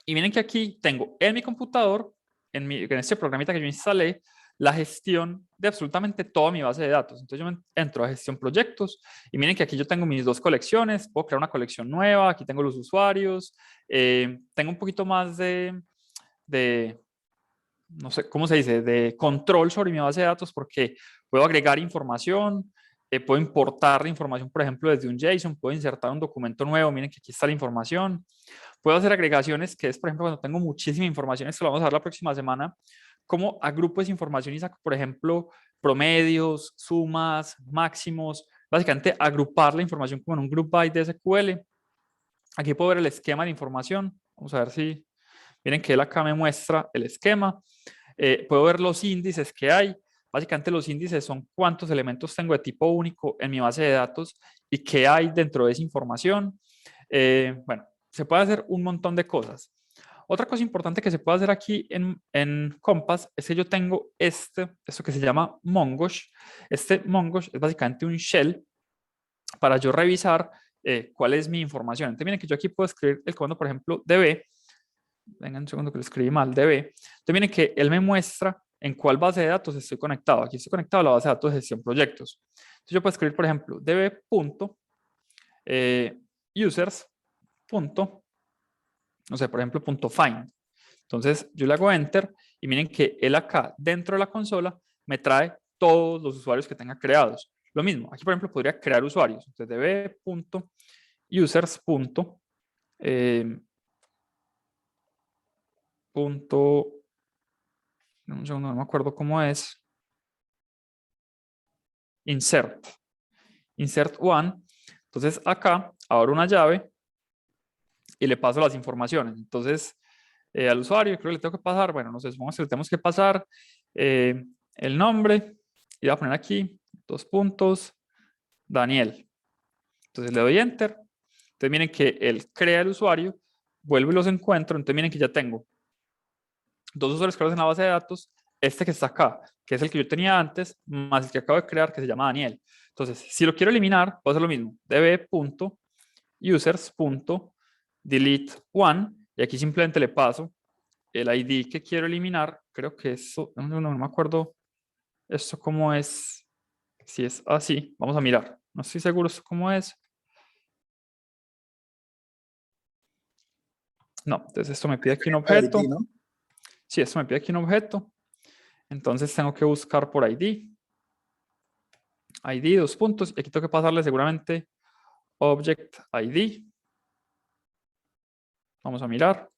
y miren que aquí tengo en mi computador, en este programita que yo instalé, la gestión de absolutamente toda mi base de datos. Entonces yo entro a gestión proyectos y miren que aquí yo tengo mis 2 colecciones, puedo crear una colección nueva, aquí tengo los usuarios, tengo un poquito más de, no sé, ¿cómo se dice?, de control sobre mi base de datos porque puedo agregar información, puedo importar la información, por ejemplo, desde un JSON, puedo insertar un documento nuevo, miren que aquí está la información, puedo hacer agregaciones, que es, por ejemplo, cuando tengo muchísima información, esto lo vamos a ver la próxima semana, cómo agrupo esa información y saco, por ejemplo, promedios, sumas, máximos, básicamente agrupar la información como en un group by de SQL. Aquí puedo ver el esquema de información, vamos a ver si, miren que él acá me muestra el esquema, puedo ver los índices que hay. Básicamente los índices son cuántos elementos tengo de tipo único en mi base de datos y qué hay dentro de esa información. Bueno, se puede hacer un montón de cosas. Otra cosa importante que se puede hacer aquí en Compass es que yo tengo esto que se llama Mongosh. Este Mongosh es básicamente un shell para yo revisar cuál es mi información. Entonces miren que yo aquí puedo escribir el comando, por ejemplo, db. Vengan un segundo que lo escribí mal, db. Entonces miren que él me muestra en cuál base de datos estoy conectado. Aquí estoy conectado a la base de datos de gestión proyectos. Entonces yo puedo escribir, por ejemplo, db.users. No sé, por ejemplo, .find. Entonces yo le hago enter y miren que él acá dentro de la consola me trae todos los usuarios que tenga creados. Lo mismo, aquí por ejemplo podría crear usuarios. Entonces db.users. Un segundo, no me acuerdo cómo es. Insert one. Entonces acá abro una llave y le paso las informaciones. Entonces al usuario creo que le tengo que pasar, bueno, no sé, supongamos que le tenemos que pasar el nombre y voy a poner aquí 2 puntos, Daniel. Entonces le doy enter. Entonces miren que él crea el usuario, vuelvo y los encuentro. Entonces miren que ya tengo 2 usuarios creados en la base de datos, este que está acá, que es el que yo tenía antes, más el que acabo de crear, que se llama Daniel. Entonces, si lo quiero eliminar, puedo hacer lo mismo, db.users.delete one, y aquí simplemente le paso el ID que quiero eliminar. Creo que eso, no me acuerdo esto cómo es, si es así, vamos a mirar, no estoy seguro esto cómo es. No, entonces esto me pide aquí un objeto. ID, ¿no? Sí, esto me pide aquí un objeto. Entonces tengo que buscar por ID. ID, 2 puntos. Y aquí tengo que pasarle seguramente Object ID. Vamos a mirar.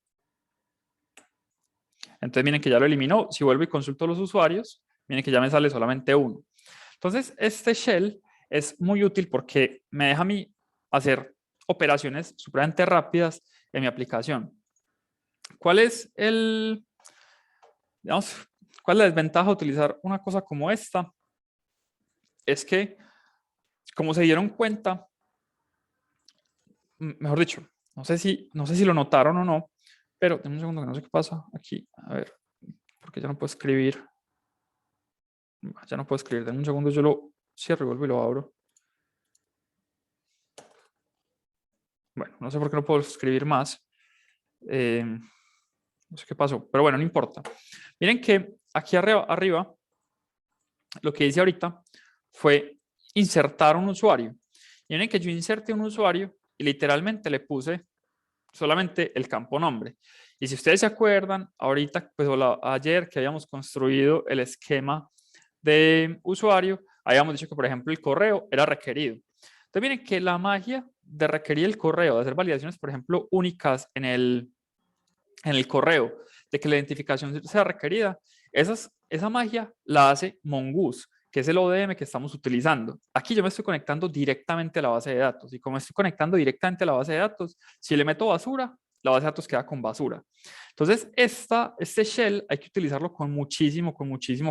Entonces miren que ya lo eliminó. Si vuelvo y consulto los usuarios, miren que ya me sale solamente uno. Entonces este shell es muy útil porque me deja a mí hacer operaciones supremamente rápidas en mi aplicación. ¿Cuál es digamos, cuál es la desventaja de utilizar una cosa como esta? Es que, como se dieron cuenta, mejor dicho, no sé si lo notaron o no, pero denme un segundo que no sé qué pasa aquí. A ver, porque ya no puedo escribir. Ya no puedo escribir. Denme un segundo, yo lo cierro y vuelvo y lo abro. Bueno, no sé por qué no puedo escribir más. No sé qué pasó, pero bueno, no importa. Miren que aquí arriba lo que hice ahorita fue insertar un usuario. Y miren que yo inserté un usuario y literalmente le puse solamente el campo nombre. Y si ustedes se acuerdan, ahorita, pues ayer que habíamos construido el esquema de usuario, habíamos dicho que, por ejemplo, el correo era requerido. Entonces, miren que la magia de requerir el correo, de hacer validaciones, por ejemplo, únicas en el correo, de que la identificación sea requerida, esa magia la hace Mongoose, que es el ODM que estamos utilizando. Aquí yo me estoy conectando directamente a la base de datos, y como estoy conectando directamente a la base de datos, si le meto basura, la base de datos queda con basura. Entonces, este shell hay que utilizarlo con muchísimo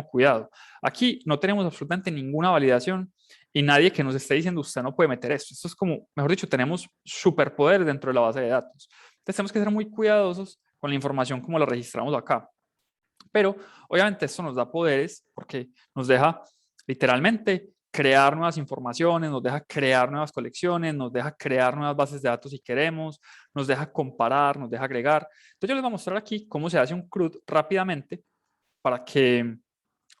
cuidado. Aquí no tenemos absolutamente ninguna validación y nadie que nos esté diciendo usted no puede meter esto. Esto es como, mejor dicho, tenemos superpoder dentro de la base de datos. Entonces, tenemos que ser muy cuidadosos con la información como la registramos acá. Pero, obviamente, esto nos da poderes porque nos deja literalmente crear nuevas informaciones, nos deja crear nuevas colecciones, nos deja crear nuevas bases de datos si queremos, nos deja comparar, nos deja agregar. Entonces yo les voy a mostrar aquí cómo se hace un CRUD rápidamente para que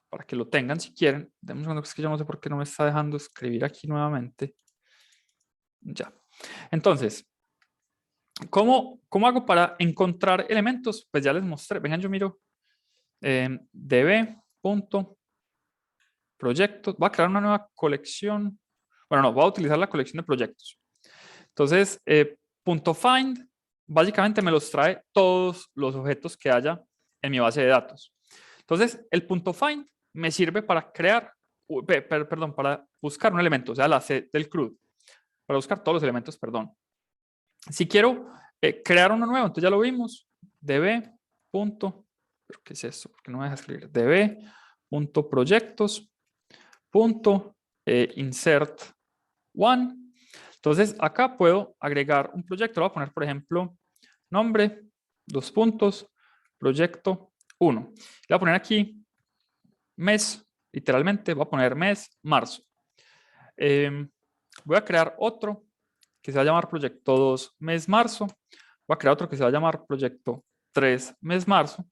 para que lo tengan si quieren. Demos un segundo, que es que yo no sé por qué no me está dejando escribir aquí nuevamente. Ya. Entonces, ¿cómo hago para encontrar elementos? Pues ya les mostré. Vengan, yo miro db.proyectos. Voy a crear una nueva colección. Bueno, no, voy a utilizar la colección de proyectos. Entonces, .find básicamente me los trae todos los objetos que haya en mi base de datos. Entonces, el .find me sirve para crear, perdón, para buscar un elemento, o sea, la C del CRUD, para buscar todos los elementos, perdón. Si quiero crear uno nuevo, entonces ya lo vimos, db. ¿Pero qué es esto? ¿Por qué no me deja escribir? db.proyectos.insert one. Entonces, acá puedo agregar un proyecto. Lo voy a poner, por ejemplo, nombre, proyecto 1. Le voy a poner aquí mes, literalmente, voy a poner mes, marzo. Voy a crear otro que se va a llamar proyecto 2, mes, marzo. Voy a crear otro que se va a llamar proyecto 3, mes, marzo.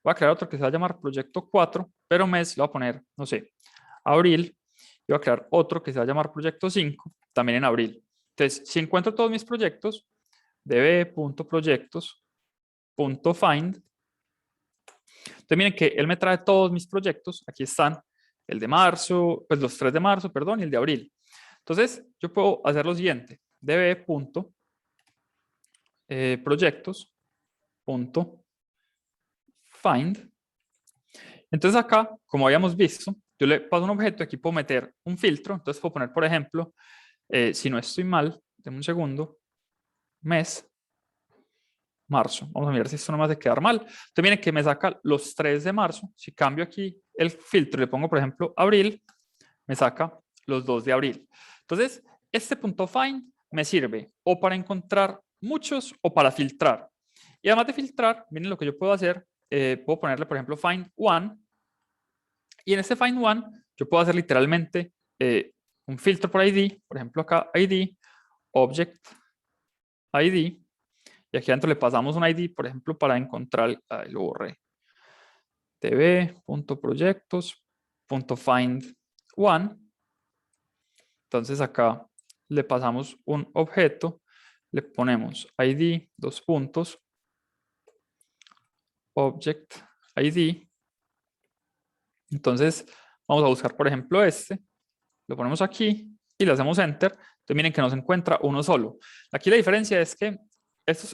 Voy a crear otro que se va a llamar proyecto 4, pero mes le voy a poner, no sé, abril. Y voy a crear otro que se va a llamar proyecto 5, también en abril. Entonces, si encuentro todos mis proyectos, db.proyectos.find. Entonces, miren que él me trae todos mis proyectos. Aquí están el de marzo, pues los 3 de marzo, perdón, y el de abril. Entonces, yo puedo hacer lo siguiente. db.proyectos.find. Entonces acá, como habíamos visto, yo le paso un objeto, aquí puedo meter un filtro. Entonces puedo poner, por ejemplo, si no estoy mal, denme un segundo, mes, marzo. Vamos a mirar si esto no me hace quedar mal. Entonces miren que me saca los 3 de marzo. Si cambio aquí el filtro y le pongo, por ejemplo, abril, me saca los 2 de abril. Entonces, este .find me sirve o para encontrar muchos o para filtrar. Y además de filtrar, miren lo que yo puedo hacer. Puedo ponerle, por ejemplo, find one. Y en este find one, yo puedo hacer literalmente un filtro por ID. Por ejemplo, acá ID, object ID. Y aquí adentro le pasamos un ID, por ejemplo, para encontrar, lo borré. db.proyectos.find one. Entonces acá le pasamos un objeto, le ponemos ID, object ID. Entonces vamos a buscar, por ejemplo, este. Lo ponemos aquí y le hacemos enter. Entonces miren que nos encuentra uno solo. Aquí la diferencia es que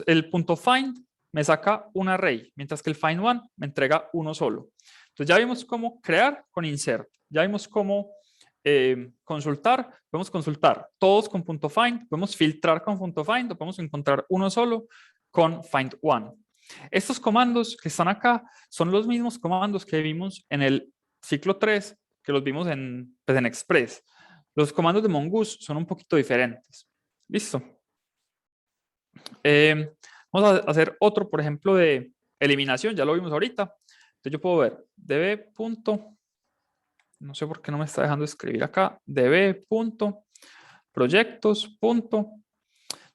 el .find me saca un array, mientras que el find one me entrega uno solo. Entonces ya vimos cómo crear con insert. Ya vimos cómo consultar. Podemos consultar todos con .find. Podemos filtrar con .find o podemos encontrar uno solo con find one. Estos comandos que están acá son los mismos comandos que vimos en el ciclo 3, que los vimos en Express. Los comandos de Mongoose son un poquito diferentes. ¿Listo? Vamos a hacer otro, por ejemplo, de eliminación. Ya lo vimos ahorita. Entonces yo puedo ver db. No sé por qué no me está dejando escribir acá. db.proyectos. Entonces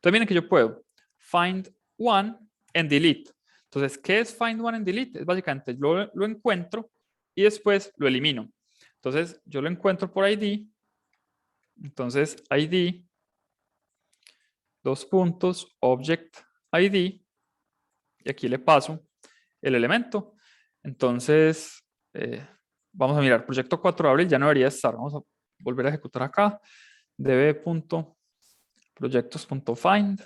miren que yo puedo find one and delete. Entonces, ¿qué es find one and delete? Es básicamente lo encuentro y después lo elimino. Entonces, yo lo encuentro por ID. Entonces, ID, object ID. Y aquí le paso el elemento. Entonces, vamos a mirar, proyecto 4 de abril ya no debería estar. Vamos a volver a ejecutar acá. db.proyectos.find.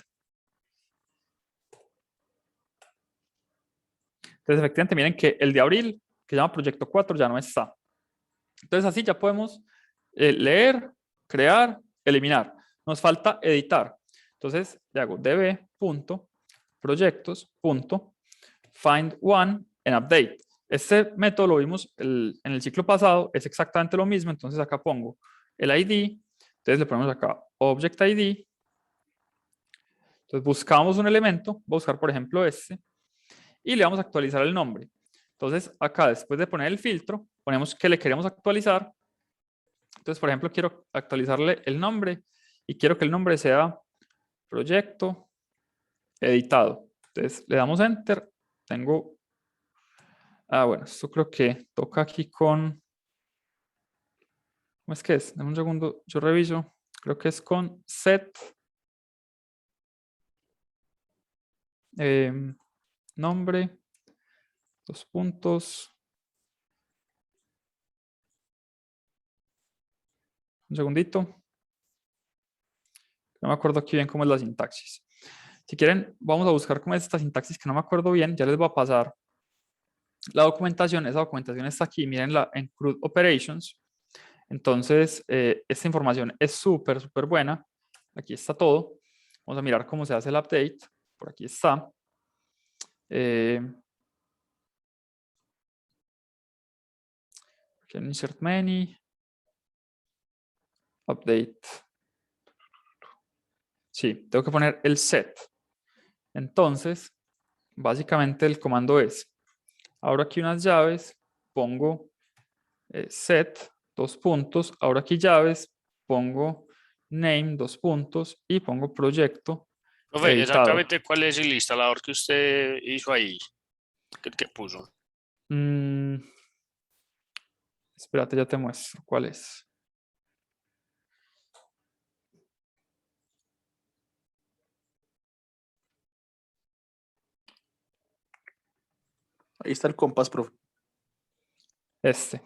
Entonces, efectivamente, miren que el de abril, que se llama proyecto 4, ya no está. Entonces, así ya podemos leer, crear, eliminar. Nos falta editar. Entonces, le hago db.proyectos.find one and update. Este método lo vimos en el ciclo pasado, es exactamente lo mismo. Entonces, acá pongo el ID. Entonces, le ponemos acá object ID. Entonces, buscamos un elemento. Voy a buscar, por ejemplo, este. Y le vamos a actualizar el nombre. Entonces, acá después de poner el filtro, ponemos que le queremos actualizar. Entonces, por ejemplo, quiero actualizarle el nombre y quiero que el nombre sea proyecto editado. Entonces, le damos enter. Tengo... bueno, esto creo que toca aquí con ¿Cómo es que es? Dame un segundo, yo reviso. Creo que es con set. Nombre. 2 puntos. Un segundito. No me acuerdo aquí bien cómo es la sintaxis. Si quieren, vamos a buscar cómo es esta sintaxis que no me acuerdo bien. Ya les voy a pasar la documentación. Esa documentación está aquí. Mírenla en CRUD Operations. Entonces, esta información es súper, súper buena. Aquí está todo. Vamos a mirar cómo se hace el update. Por aquí está. Aquí en Insert Many. Update. Sí, tengo que poner el set. Entonces, básicamente el comando es, abro aquí unas llaves, pongo set, 2 puntos, abro aquí llaves, pongo name, 2 puntos y pongo proyecto Profe, editado. exactamente cuál es el instalador que usted hizo ahí, que puso. Espérate, ya te muestro cuál es. Ahí está el compás, profe. Este.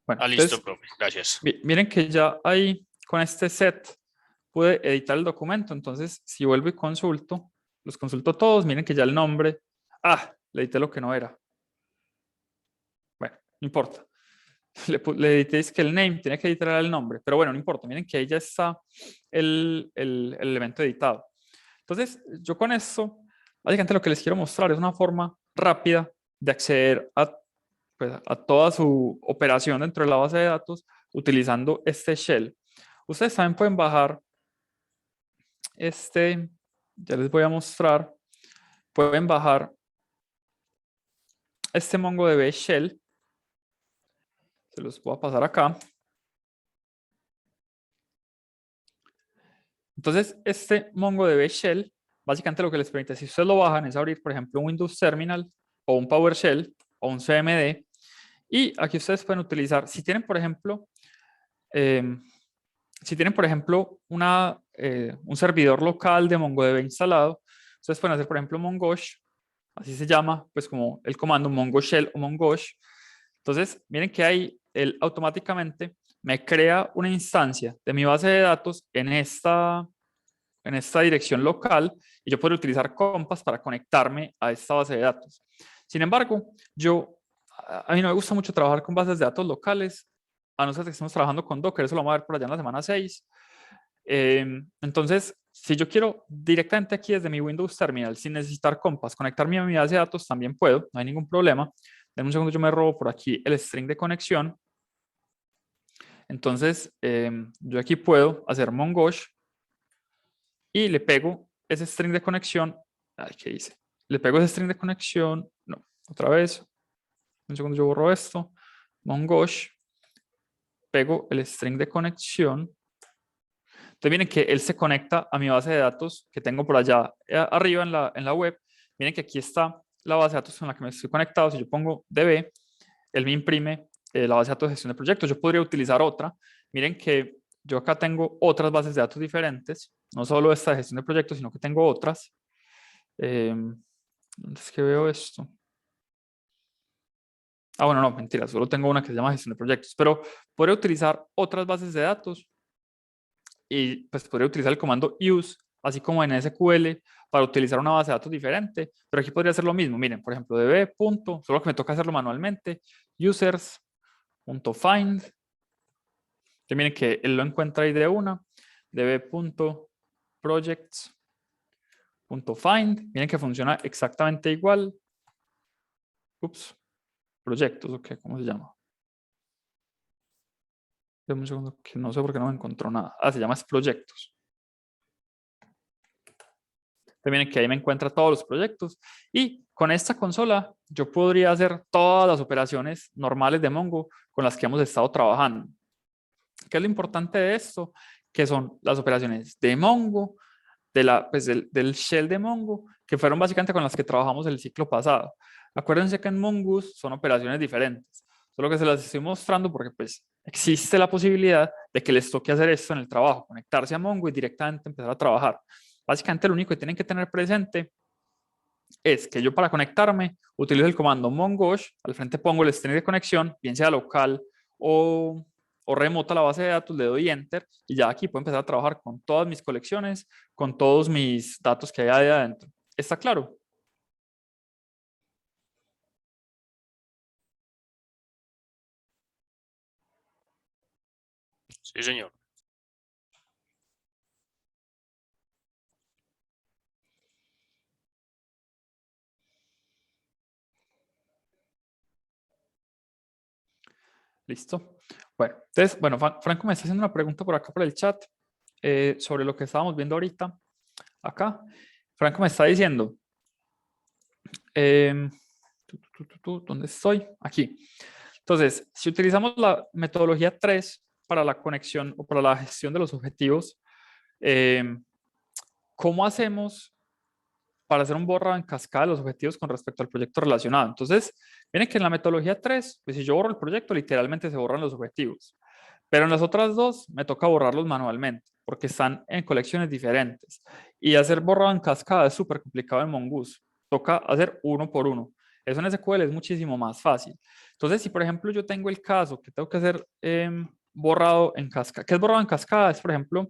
Bueno, Listo, entonces, profe, gracias. Miren que ya ahí con este set pude editar el documento. Entonces, si vuelvo y consulto, los consulto todos, miren que ya el nombre, le edité lo que no era. Bueno, no importa. Le edité es que el name tiene que editar el nombre, pero bueno, no importa. Miren que ahí ya está el elemento editado. Entonces, yo con esto, básicamente lo que les quiero mostrar es una forma rápida de acceder a toda su operación dentro de la base de datos utilizando este shell. Ustedes también pueden bajar ya les voy a mostrar, pueden bajar este MongoDB shell. Se los voy a pasar acá. Entonces, este MongoDB shell, básicamente lo que les permite, si ustedes lo bajan, es abrir, por ejemplo, un Windows Terminal o un PowerShell o un CMD. Y aquí ustedes pueden utilizar, si tienen, por ejemplo, un servidor local de MongoDB instalado, ustedes pueden hacer, por ejemplo, mongosh, así se llama, pues como el comando mongoshell o mongosh. Entonces, miren que ahí él automáticamente me crea una instancia de mi base de datos en esta dirección local y yo puedo utilizar Compass para conectarme a esta base de datos. Sin embargo, a mí no me gusta mucho trabajar con bases de datos locales, a no ser que estemos trabajando con Docker, eso lo vamos a ver por allá en la semana 6. Entonces, si yo quiero directamente aquí desde mi Windows Terminal, sin necesitar Compass, conectarme a mi base de datos, también puedo, no hay ningún problema. Denme un segundo, yo me robo por aquí el string de conexión. Entonces, yo aquí puedo hacer mongosh y le pego ese string de conexión. ¿Qué hice? Le pego ese string de conexión. No, otra vez. Un segundo, yo borro esto. Mongosh. Pego el string de conexión. Entonces miren que él se conecta a mi base de datos que tengo por allá arriba en la web. Miren que aquí está la base de datos con la que me estoy conectado. Si yo pongo db, él me imprime la base de datos de gestión de proyectos. Yo podría utilizar otra. Miren que yo acá tengo otras bases de datos diferentes. No solo esta de gestión de proyectos, sino que tengo otras. ¿Dónde es que veo esto? Bueno, no, mentira. Solo tengo una que se llama gestión de proyectos. Pero podría utilizar otras bases de datos. Y pues podría utilizar el comando use, así como en SQL, para utilizar una base de datos diferente. Pero aquí podría hacer lo mismo. Miren, por ejemplo, db. Solo que me toca hacerlo manualmente. Users.find. Que miren que él lo encuentra ahí de una. db.projects.find. Miren que funciona exactamente igual. Ups. Proyectos, ok, ¿cómo se llama? Dame un segundo, que no sé por qué no me encontró nada. Se llama proyectos. Miren que ahí me encuentra todos los proyectos. Y con esta consola yo podría hacer todas las operaciones normales de Mongo con las que hemos estado trabajando. ¿Qué es lo importante de esto? Que son las operaciones de Mongo, del shell de Mongo, que fueron básicamente con las que trabajamos el ciclo pasado. Acuérdense que en Mongoose son operaciones diferentes. Solo que se las estoy mostrando porque pues existe la posibilidad de que les toque hacer esto en el trabajo, conectarse a Mongo y directamente empezar a trabajar. Básicamente lo único que tienen que tener presente es que yo para conectarme utilizo el comando mongosh, al frente pongo el string de conexión, bien sea local o remota la base de datos, le doy enter y ya aquí puedo empezar a trabajar con todas mis colecciones, con todos mis datos que hay ahí adentro. ¿Está claro? Sí, señor. Listo. Bueno, entonces, bueno, Franco me está haciendo una pregunta por acá por el chat sobre lo que estábamos viendo ahorita. Acá. Franco me está diciendo, ¿dónde estoy? Aquí. Entonces, si utilizamos la metodología 3 para la conexión o para la gestión de los objetivos, ¿cómo hacemos para hacer un borrado en cascada de los objetivos con respecto al proyecto relacionado? Entonces, miren que en la metodología 3, pues si yo borro el proyecto, literalmente se borran los objetivos. Pero en las otras dos me toca borrarlos manualmente porque están en colecciones diferentes. Y hacer borrado en cascada es súper complicado en Mongoose. Toca hacer uno por uno. Eso en SQL es muchísimo más fácil. Entonces, si por ejemplo yo tengo el caso que tengo que hacer borrado en cascada. ¿Qué es borrado en cascada? Es, por ejemplo,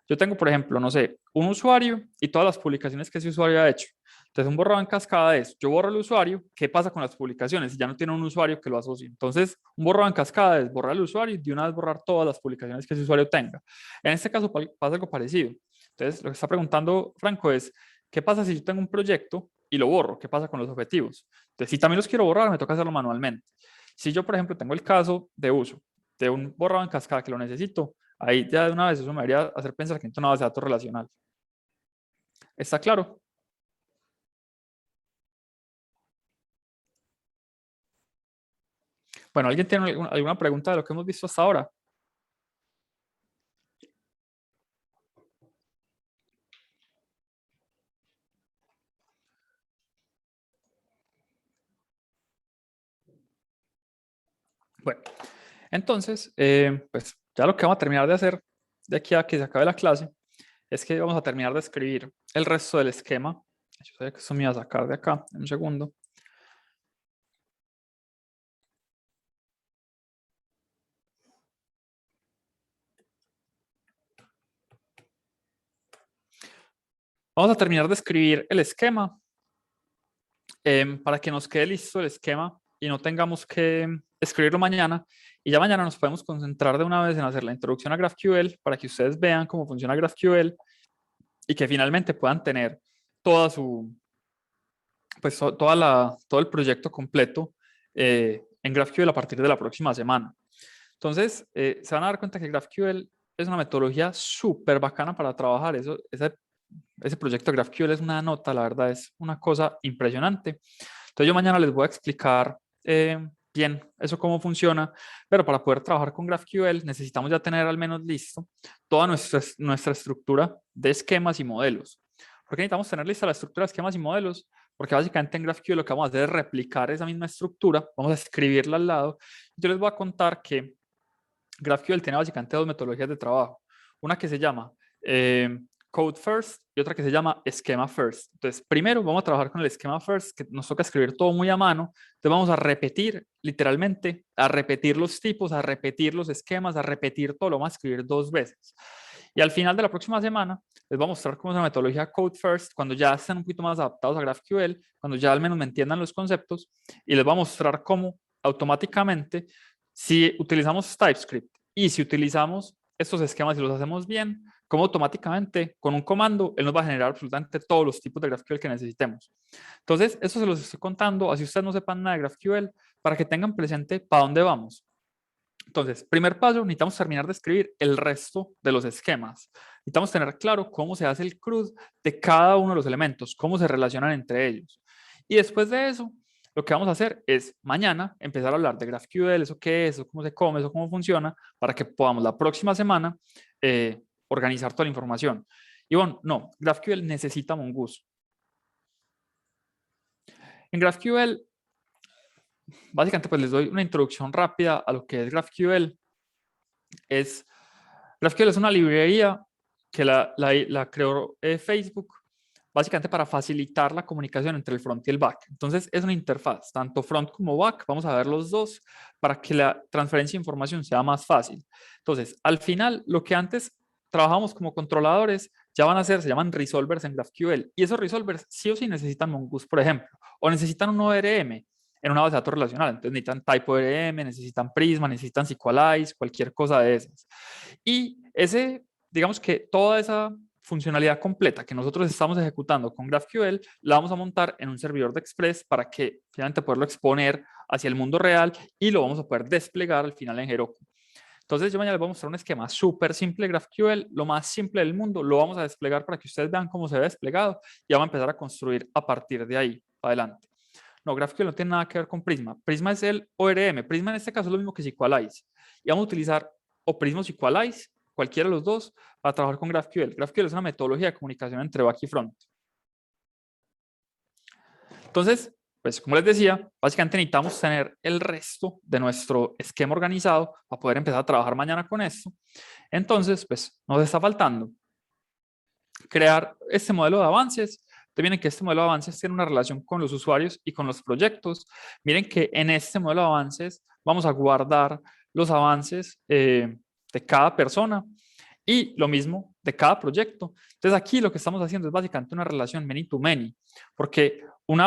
yo tengo, por ejemplo, no sé, un usuario y todas las publicaciones que ese usuario ha hecho. Entonces, un borrado en cascada es, yo borro el usuario, ¿qué pasa con las publicaciones? Si ya no tiene un usuario que lo asocie. Entonces, un borrado en cascada es borrar el usuario y de una vez borrar todas las publicaciones que ese usuario tenga. En este caso pasa algo parecido. Entonces, lo que está preguntando Franco es, ¿qué pasa si yo tengo un proyecto y lo borro? ¿Qué pasa con los objetivos? Entonces, si también los quiero borrar, me toca hacerlo manualmente. Si yo, por ejemplo, tengo el caso de uso de un borrado en cascada que lo necesito, ahí ya de una vez eso me haría hacer pensar que en una base de datos relacional. ¿Está claro? Bueno, ¿alguien tiene alguna pregunta de lo que hemos visto hasta ahora? Bueno, entonces, pues ya lo que vamos a terminar de hacer de aquí a que se acabe la clase es que vamos a terminar de escribir el resto del esquema. Yo sabía que esto me iba a sacar de acá en un segundo. Vamos a terminar de escribir el esquema para que nos quede listo el esquema y no tengamos que escribirlo mañana. Y ya mañana nos podemos concentrar de una vez en hacer la introducción a GraphQL para que ustedes vean cómo funciona GraphQL y que finalmente puedan tener toda su, pues todo el proyecto completo en GraphQL a partir de la próxima semana. Entonces, se van a dar cuenta que GraphQL es una metodología súper bacana para trabajar. Ese proyecto de GraphQL es una nota, la verdad, es una cosa impresionante. Entonces, yo mañana les voy a explicar bien eso cómo funciona, pero para poder trabajar con GraphQL necesitamos ya tener al menos listo toda nuestra estructura de esquemas y modelos. ¿Por qué necesitamos tener lista la estructura de esquemas y modelos? Porque básicamente en GraphQL lo que vamos a hacer es replicar esa misma estructura, vamos a escribirla al lado. Yo les voy a contar que GraphQL tiene básicamente dos metodologías de trabajo. Una que se llama Code First y otra que se llama Schema First. Entonces, primero vamos a trabajar con el Schema First, que nos toca escribir todo muy a mano. Entonces, vamos a repetir, literalmente, a repetir los tipos, a repetir los esquemas, a repetir todo. Lo vamos a escribir 2 veces. Y al final de la próxima semana les voy a mostrar cómo es la metodología Code First, cuando ya estén un poquito más adaptados a GraphQL, cuando ya al menos me entiendan los conceptos, y les voy a mostrar cómo automáticamente, si utilizamos TypeScript y si utilizamos estos esquemas y los hacemos bien, cómo automáticamente con un comando él nos va a generar absolutamente todos los tipos de GraphQL que necesitemos. Entonces, eso se los estoy contando, así ustedes no sepan nada de GraphQL, para que tengan presente para dónde vamos. Entonces, primer paso, necesitamos terminar de escribir el resto de los esquemas. Necesitamos tener claro cómo se hace el CRUD de cada uno de los elementos, cómo se relacionan entre ellos. Y después de eso, lo que vamos a hacer es mañana empezar a hablar de GraphQL, eso qué es, eso cómo se come, eso cómo funciona, para que podamos la próxima semana organizar toda la información. Y bueno, no, GraphQL necesita Mongoose. En GraphQL básicamente pues les doy una introducción rápida a lo que es GraphQL. GraphQL es una librería que la creó Facebook básicamente para facilitar la comunicación entre el front y el back. Entonces es una interfaz, tanto front como back, vamos a ver los dos, para que la transferencia de información sea más fácil. Entonces, al final, lo que antes trabajamos como controladores, ya van a ser, se llaman resolvers en GraphQL, y esos resolvers sí o sí necesitan Mongoose, por ejemplo, o necesitan un ORM en una base de datos relacional. Entonces necesitan TypeORM, necesitan Prisma, necesitan SQLize, cualquier cosa de esas. Y digamos que toda esa funcionalidad completa que nosotros estamos ejecutando con GraphQL, la vamos a montar en un servidor de Express para que finalmente poderlo exponer hacia el mundo real y lo vamos a poder desplegar al final en Heroku. Entonces yo mañana les voy a mostrar un esquema súper simple de GraphQL, lo más simple del mundo, lo vamos a desplegar para que ustedes vean cómo se ve desplegado y vamos a empezar a construir a partir de ahí, adelante. No, GraphQL no tiene nada que ver con Prisma. Prisma es el ORM. Prisma en este caso es lo mismo que SQLize. Y vamos a utilizar o Prisma o SQLize, cualquiera de los dos, para trabajar con GraphQL. GraphQL es una metodología de comunicación entre back y front. Entonces, pues como les decía, básicamente necesitamos tener el resto de nuestro esquema organizado para poder empezar a trabajar mañana con esto. Entonces, pues nos está faltando crear este modelo de avances. Entonces, miren que este modelo de avances tiene una relación con los usuarios y con los proyectos. Miren que en este modelo de avances vamos a guardar los avances de cada persona y lo mismo de cada proyecto. Entonces aquí lo que estamos haciendo es básicamente una relación many to many, porque un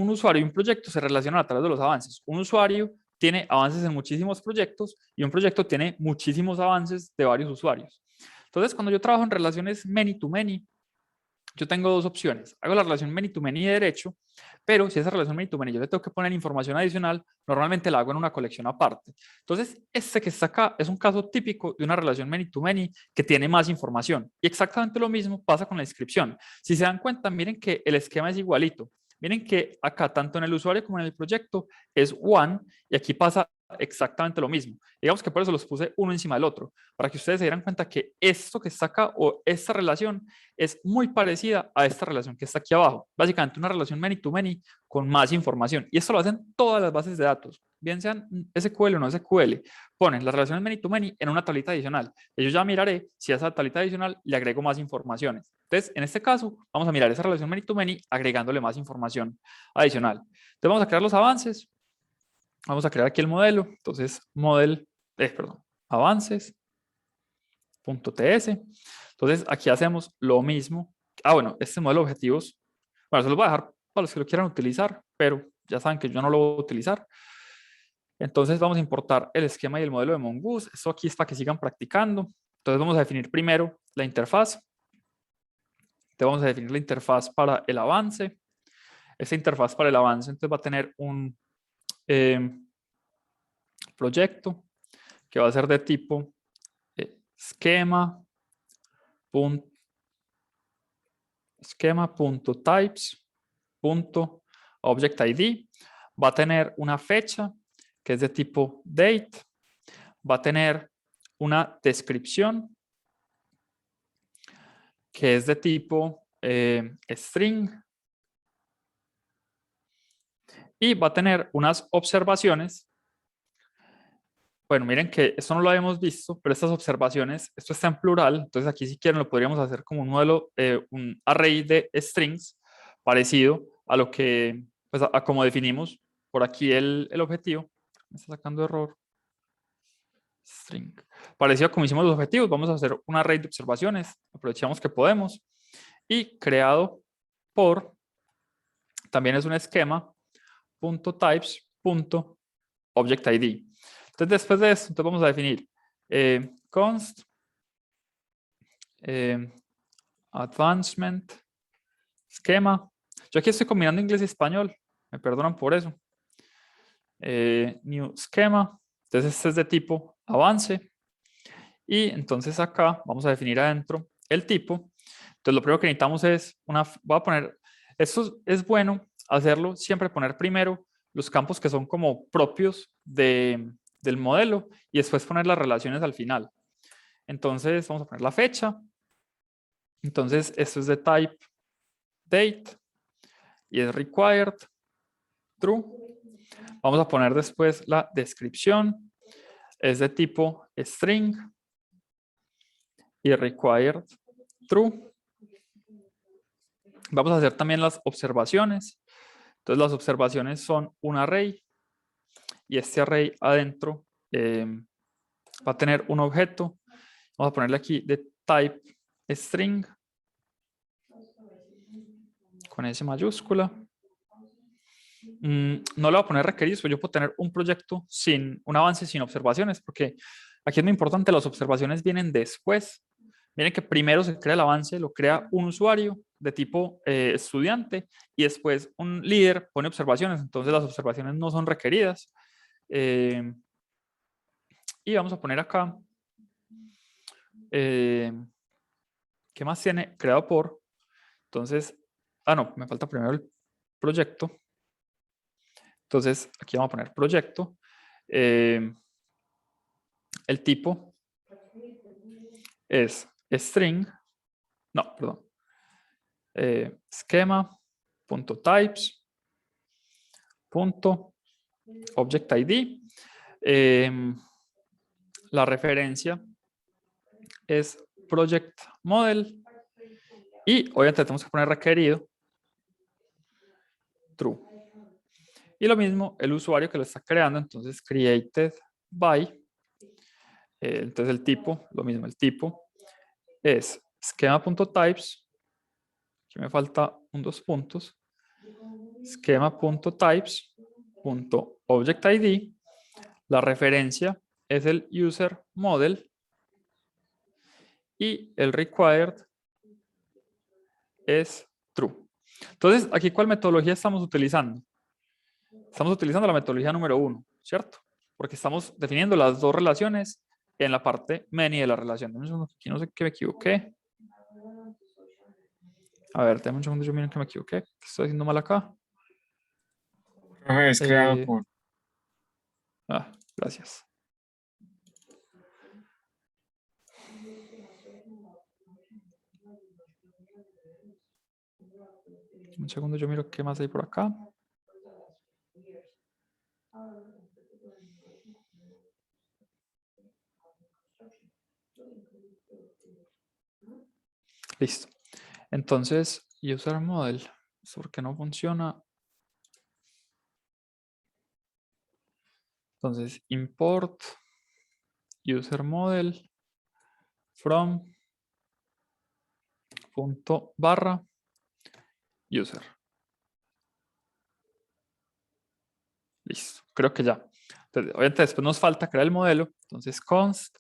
usuario y un proyecto se relacionan a través de los avances. Un usuario tiene avances en muchísimos proyectos y un proyecto tiene muchísimos avances de varios usuarios. Entonces, cuando yo trabajo en relaciones many to many, yo tengo dos opciones. Hago la relación many to many de derecho, pero si esa relación many to many yo le tengo que poner información adicional, normalmente la hago en una colección aparte. Entonces, este que está acá es un caso típico de una relación many to many que tiene más información. Y exactamente lo mismo pasa con la inscripción. Si se dan cuenta, miren que el esquema es igualito. Miren que acá, tanto en el usuario como en el proyecto, es one, y aquí pasa exactamente lo mismo. Digamos que por eso los puse uno encima del otro, para que ustedes se dieran cuenta que esto que está acá, o esta relación, es muy parecida a esta relación que está aquí abajo. Básicamente una relación many to many con más información. Y esto lo hacen todas las bases de datos, bien sean SQL o no SQL. Ponen las relaciones many to many en una tablita adicional. Y yo ya miraré si a esa tablita adicional le agrego más informaciones. Entonces, en este caso, vamos a mirar esa relación many to many agregándole más información adicional. Entonces, vamos a crear los avances. Vamos a crear aquí el modelo. Entonces, avances.ts. Entonces, aquí hacemos lo mismo. Bueno, este modelo de objetivos, bueno, se los voy a dejar para los que lo quieran utilizar, pero ya saben que yo no lo voy a utilizar. Entonces, vamos a importar el esquema y el modelo de Mongoose. Esto aquí es para que sigan practicando. Entonces, vamos a definir primero la interfaz. Entonces, vamos a definir la interfaz para el avance. Esta interfaz para el avance entonces va a tener un proyecto que va a ser de tipo schema.types.objectID. Va a tener una fecha que es de tipo date. Va a tener una descripción que es de tipo string. Y va a tener unas observaciones. Bueno, miren que esto no lo habíamos visto, pero estas observaciones, esto está en plural, entonces aquí si quieren lo podríamos hacer como un modelo, un array de strings parecido a lo que, pues a como definimos por aquí el objetivo. Me está sacando error. String. Parecido a como hicimos los objetivos, vamos a hacer un array de observaciones, aprovechamos que podemos, y creado por, también es un esquema.types.objectID. Entonces, después de esto, entonces vamos a definir const advancement schema. Yo aquí estoy combinando inglés y español, me perdonan por eso. New schema. Entonces, este es de tipo avance. Y entonces acá vamos a definir adentro el tipo. Entonces, lo primero que necesitamos es voy a poner, esto es bueno hacerlo, siempre poner primero los campos que son como propios del modelo y después poner las relaciones al final. Entonces vamos a poner la fecha. Entonces esto es de type date y es required true. Vamos a poner después la descripción. Es de tipo string y required true. Vamos a hacer también las observaciones. Entonces las observaciones son un array y este array adentro va a tener un objeto. Vamos a ponerle aquí de type string con S mayúscula. No le voy a poner requeridos, pues yo puedo tener un proyecto sin un avance, sin observaciones, porque aquí es muy importante, las observaciones vienen después. Miren que primero se crea el avance, lo crea un usuario de tipo estudiante y después un líder pone observaciones, entonces las observaciones no son requeridas. Y vamos a poner acá, ¿qué más tiene? Creado por, entonces, no, me falta primero el proyecto. Entonces, aquí vamos a poner proyecto. El tipo es string, no, perdón, schema.types.objectID. La referencia es project model y obviamente tenemos que poner requerido true. Y lo mismo el usuario que lo está creando, entonces created by, entonces el tipo, lo mismo, el tipo es schema.types, aquí me falta un 2 puntos, schema.types.objectID, la referencia es el user model y el required es true. Entonces, aquí, ¿cuál metodología estamos utilizando? Estamos utilizando la metodología número 1, ¿cierto? Porque estamos definiendo las dos relaciones en la parte many de la relación. Aquí no sé qué me equivoqué. A ver, dame un segundo, yo miro que me equivoqué. ¿Qué estoy haciendo mal acá? Es creado por... Gracias. Un segundo, yo miro qué más hay por acá. Listo. Entonces, user model. ¿Por qué no funciona? Entonces, import user model from punto barra user. Listo. Creo que ya. Entonces, obviamente después nos falta crear el modelo. Entonces, const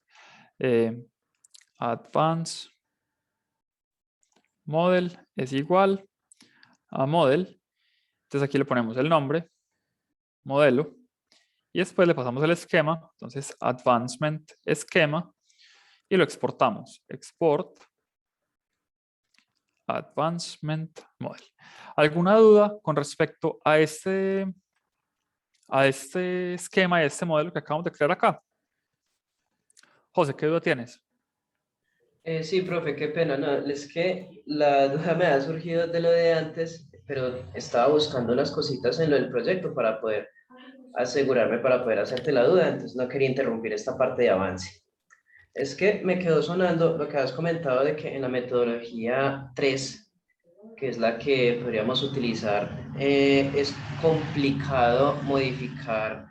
advanced model es igual a model. Entonces aquí le ponemos el nombre, modelo, y después le pasamos el esquema. Entonces advancement esquema y lo exportamos. Export advancement model. ¿Alguna duda con respecto a este esquema y este modelo que acabamos de crear acá? José, ¿qué duda tienes? Sí, profe, qué pena. No, es que la duda me ha surgido de lo de antes, pero estaba buscando las cositas en lo del proyecto para poder asegurarme, para poder hacerte la duda, entonces no quería interrumpir esta parte de avance. Es que me quedó sonando lo que has comentado de que en la metodología 3, que es la que podríamos utilizar, es complicado modificar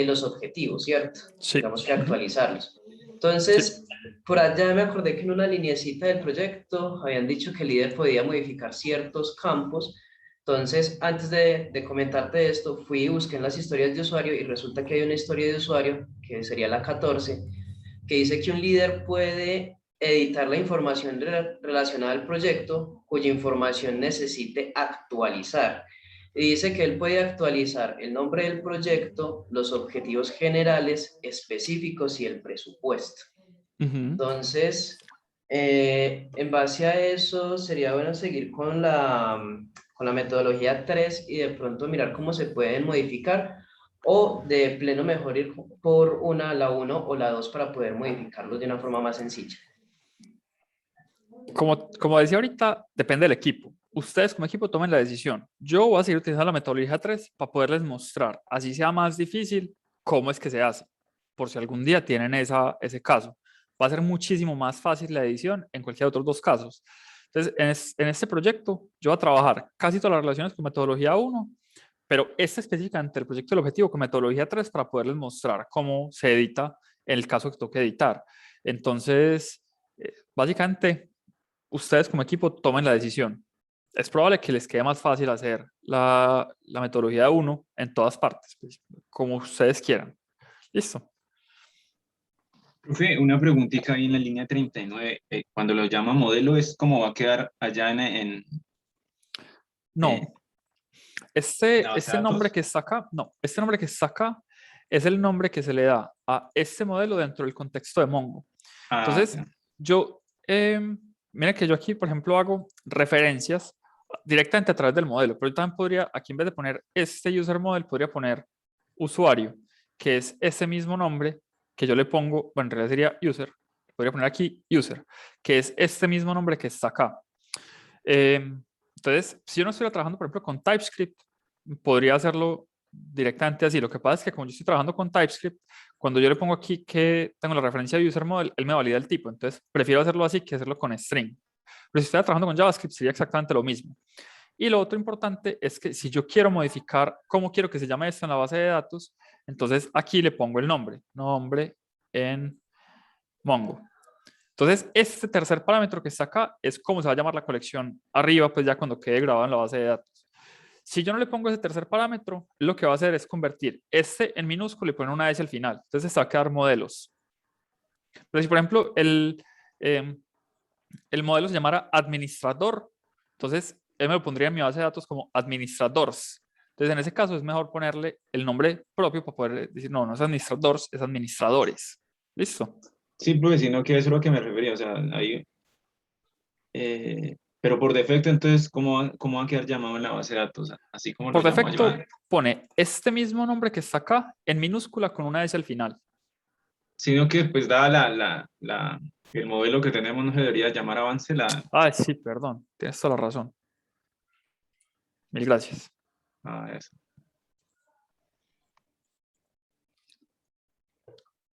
los objetivos, ¿cierto? Sí. Digamos que actualizarlos. Entonces, por allá me acordé que en una lineecita del proyecto habían dicho que el líder podía modificar ciertos campos. Entonces, antes de comentarte esto, fui y busqué en las historias de usuario y resulta que hay una historia de usuario, que sería la 14, que dice que un líder puede editar la información relacionada al proyecto cuya información necesite actualizar. Y dice que él puede actualizar el nombre del proyecto, los objetivos generales, específicos y el presupuesto. Entonces, en base a eso, sería bueno seguir con la metodología 3 y de pronto mirar cómo se pueden modificar o de pleno mejor ir por la 1 o la 2 para poder modificarlos de una forma más sencilla. Como decía ahorita, depende del equipo. ustedes como equipo tomen la decisión. Yo voy a seguir utilizando la metodología 3 para poderles mostrar, así sea más difícil, cómo es que se hace, por si algún día tienen ese caso. Va a ser muchísimo más fácil la edición en cualquiera de otros dos casos. Entonces, en este proyecto, yo voy a trabajar casi todas las relaciones con metodología 1, pero específicamente el proyecto del objetivo con metodología 3 para poderles mostrar cómo se edita en el caso que toque editar. Entonces, básicamente, ustedes como equipo tomen la decisión. Es probable que les quede más fácil hacer la metodología 1 en todas partes, pues, como ustedes quieran. Listo. Profe, una preguntita ahí en la línea 39. Cuando lo llama modelo, ¿es como va a quedar allá No. Este base de nombre datos? que está acá, no, este nombre que está acá es el nombre que se le da a este modelo dentro del contexto de Mongo. Entonces, miren que yo aquí, por ejemplo, hago referencias directamente a través del modelo, pero yo también podría, aquí en vez de poner este user model, podría poner usuario, que es ese mismo nombre que yo le pongo, bueno, en realidad sería user, podría poner aquí user, que es este mismo nombre que está acá. Entonces, si yo no estuviera trabajando, por ejemplo, con TypeScript, podría hacerlo directamente así. Lo que pasa es que como yo estoy trabajando con TypeScript, cuando yo le pongo aquí que tengo la referencia de user model, él me valida el tipo. Entonces, prefiero hacerlo así que hacerlo con string. Pero si estuviera trabajando con JavaScript, sería exactamente lo mismo. Y lo otro importante es que si yo quiero modificar cómo quiero que se llame esto en la base de datos, entonces aquí le pongo el nombre en Mongo. Entonces, este tercer parámetro que está acá es cómo se va a llamar la colección arriba, pues ya cuando quede grabado en la base de datos. Si yo no le pongo ese tercer parámetro, lo que va a hacer es convertir este en minúsculo y poner una S al final. Entonces, se va a quedar modelos. Pero si, por ejemplo, el modelo se llamara administrador, entonces él me lo pondría en mi base de datos como administradors. Entonces, en ese caso, es mejor ponerle el nombre propio para poder decir, no, no es administradors, es administradores. ¿Listo? Sí, pues, sino que eso es lo que me refería, o sea, ahí, pero por defecto, entonces, ¿cómo va a quedar llamado en la base de datos? Así como lo Por llamo defecto, yo. pone este mismo nombre que está acá en minúscula con una S al final. Sino que, pues, dada el modelo que tenemos, no se debería llamar avance Sí, perdón, tienes toda la razón. Mil gracias. Eso.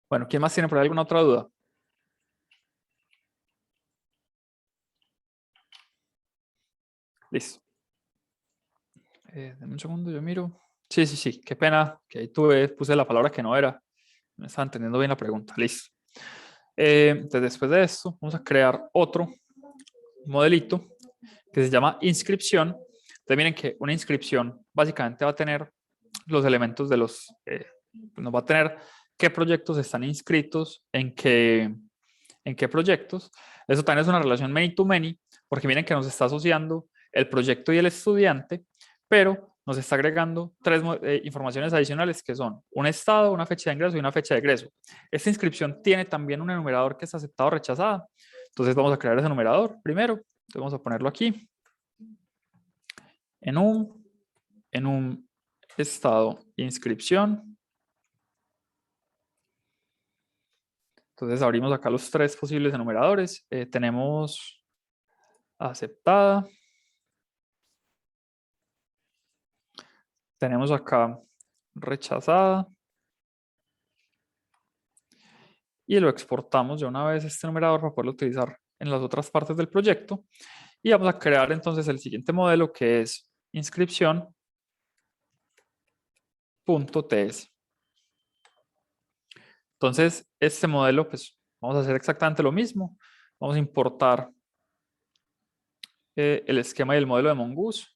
Bueno, ¿quién más tiene por ahí alguna otra duda? Listo. Dame un segundo, yo miro. Sí, qué pena que ahí puse la palabra que no era. No estaba entendiendo bien la pregunta. Listo. Entonces, después de esto, vamos a crear otro modelito que se llama inscripción. Entonces, miren que una inscripción básicamente va a tener los elementos de los... nos va a tener qué proyectos están inscritos en qué proyectos. Eso también es una relación many to many, porque miren que nos está asociando el proyecto y el estudiante, pero nos está agregando tres informaciones adicionales que son un estado, una fecha de ingreso y una fecha de egreso. Esta inscripción tiene también un enumerador que es aceptado o rechazada. Entonces vamos a crear ese enumerador primero. Entonces vamos a ponerlo aquí. En un estado inscripción. Entonces abrimos acá los tres posibles enumeradores. Tenemos aceptada. Tenemos acá rechazada. Y lo exportamos de una vez este numerador para poderlo utilizar en las otras partes del proyecto. Y vamos a crear entonces el siguiente modelo que es inscripción.ts. Entonces, este modelo, pues vamos a hacer exactamente lo mismo. Vamos a importar el esquema y el modelo de Mongoose.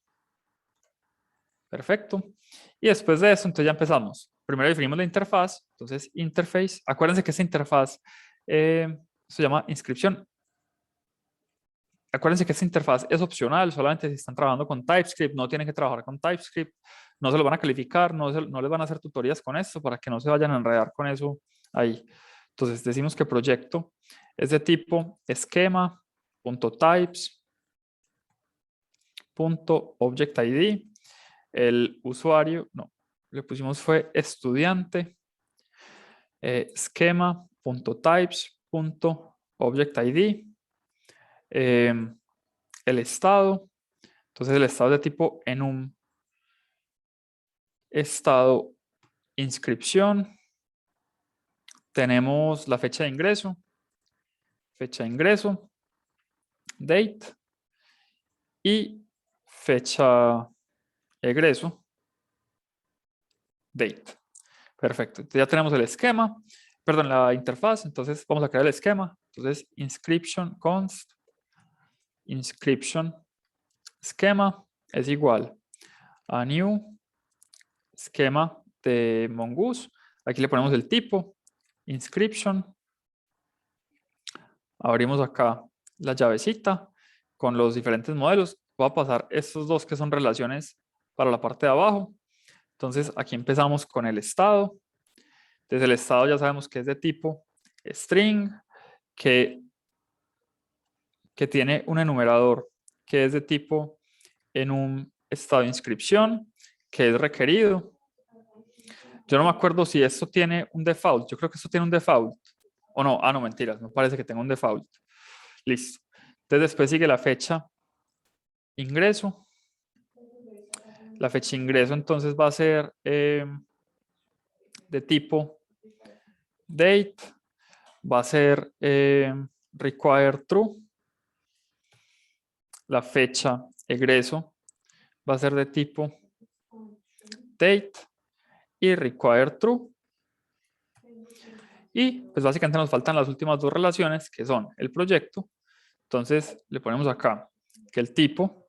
Perfecto. Y después de eso, entonces ya empezamos. Primero definimos la interfaz. Entonces, interface. Acuérdense que esta interfaz se llama inscripción. Acuérdense que esta interfaz es opcional, solamente si están trabajando con TypeScript, no tienen que trabajar con TypeScript, no se lo van a calificar, no les van a hacer tutorías con esto para que no se vayan a enredar con eso ahí. Entonces decimos que proyecto es de tipo esquema.types.objectID. El usuario, no, le pusimos fue estudiante, esquema.types.objectID. El estado, Entonces el estado es de tipo enum estado inscripción. Tenemos la fecha de ingreso, date y fecha egreso, date. Perfecto. Entonces ya tenemos el esquema, perdón, la interfaz. Entonces vamos a crear el esquema. Entonces inscription const inscription esquema es igual a new esquema de Mongoose. Aquí le ponemos el tipo inscription. Abrimos acá la llavecita con los diferentes modelos. Voy a pasar estos dos que son relaciones para la parte de abajo. Entonces aquí empezamos con el estado. Desde el estado ya sabemos que es de tipo string, que tiene un enumerador que es de tipo en un estado de inscripción, que es requerido. Yo no me acuerdo si esto tiene un default. Yo creo que esto tiene un default. O no, no, mentiras. Me parece que tenga un default. Listo. Entonces después sigue la fecha ingreso. La fecha ingreso entonces va a ser de tipo date. Va a ser require true. La fecha egreso va a ser de tipo date y require true. Y pues básicamente nos faltan las últimas dos relaciones que son el proyecto. Entonces le ponemos acá que el tipo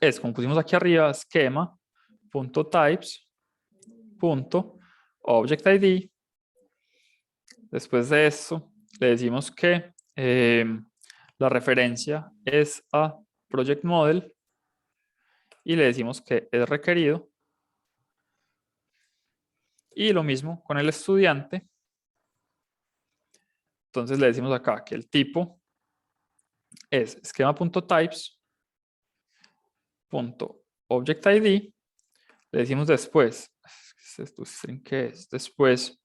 es, como pusimos aquí arriba, schema.types.objectID. Después de esto le decimos que la referencia es a project model y le decimos que es requerido. Y lo mismo con el estudiante. Entonces le decimos acá que el tipo es schema.types.objectID. Le decimos después, ¿qué es? Después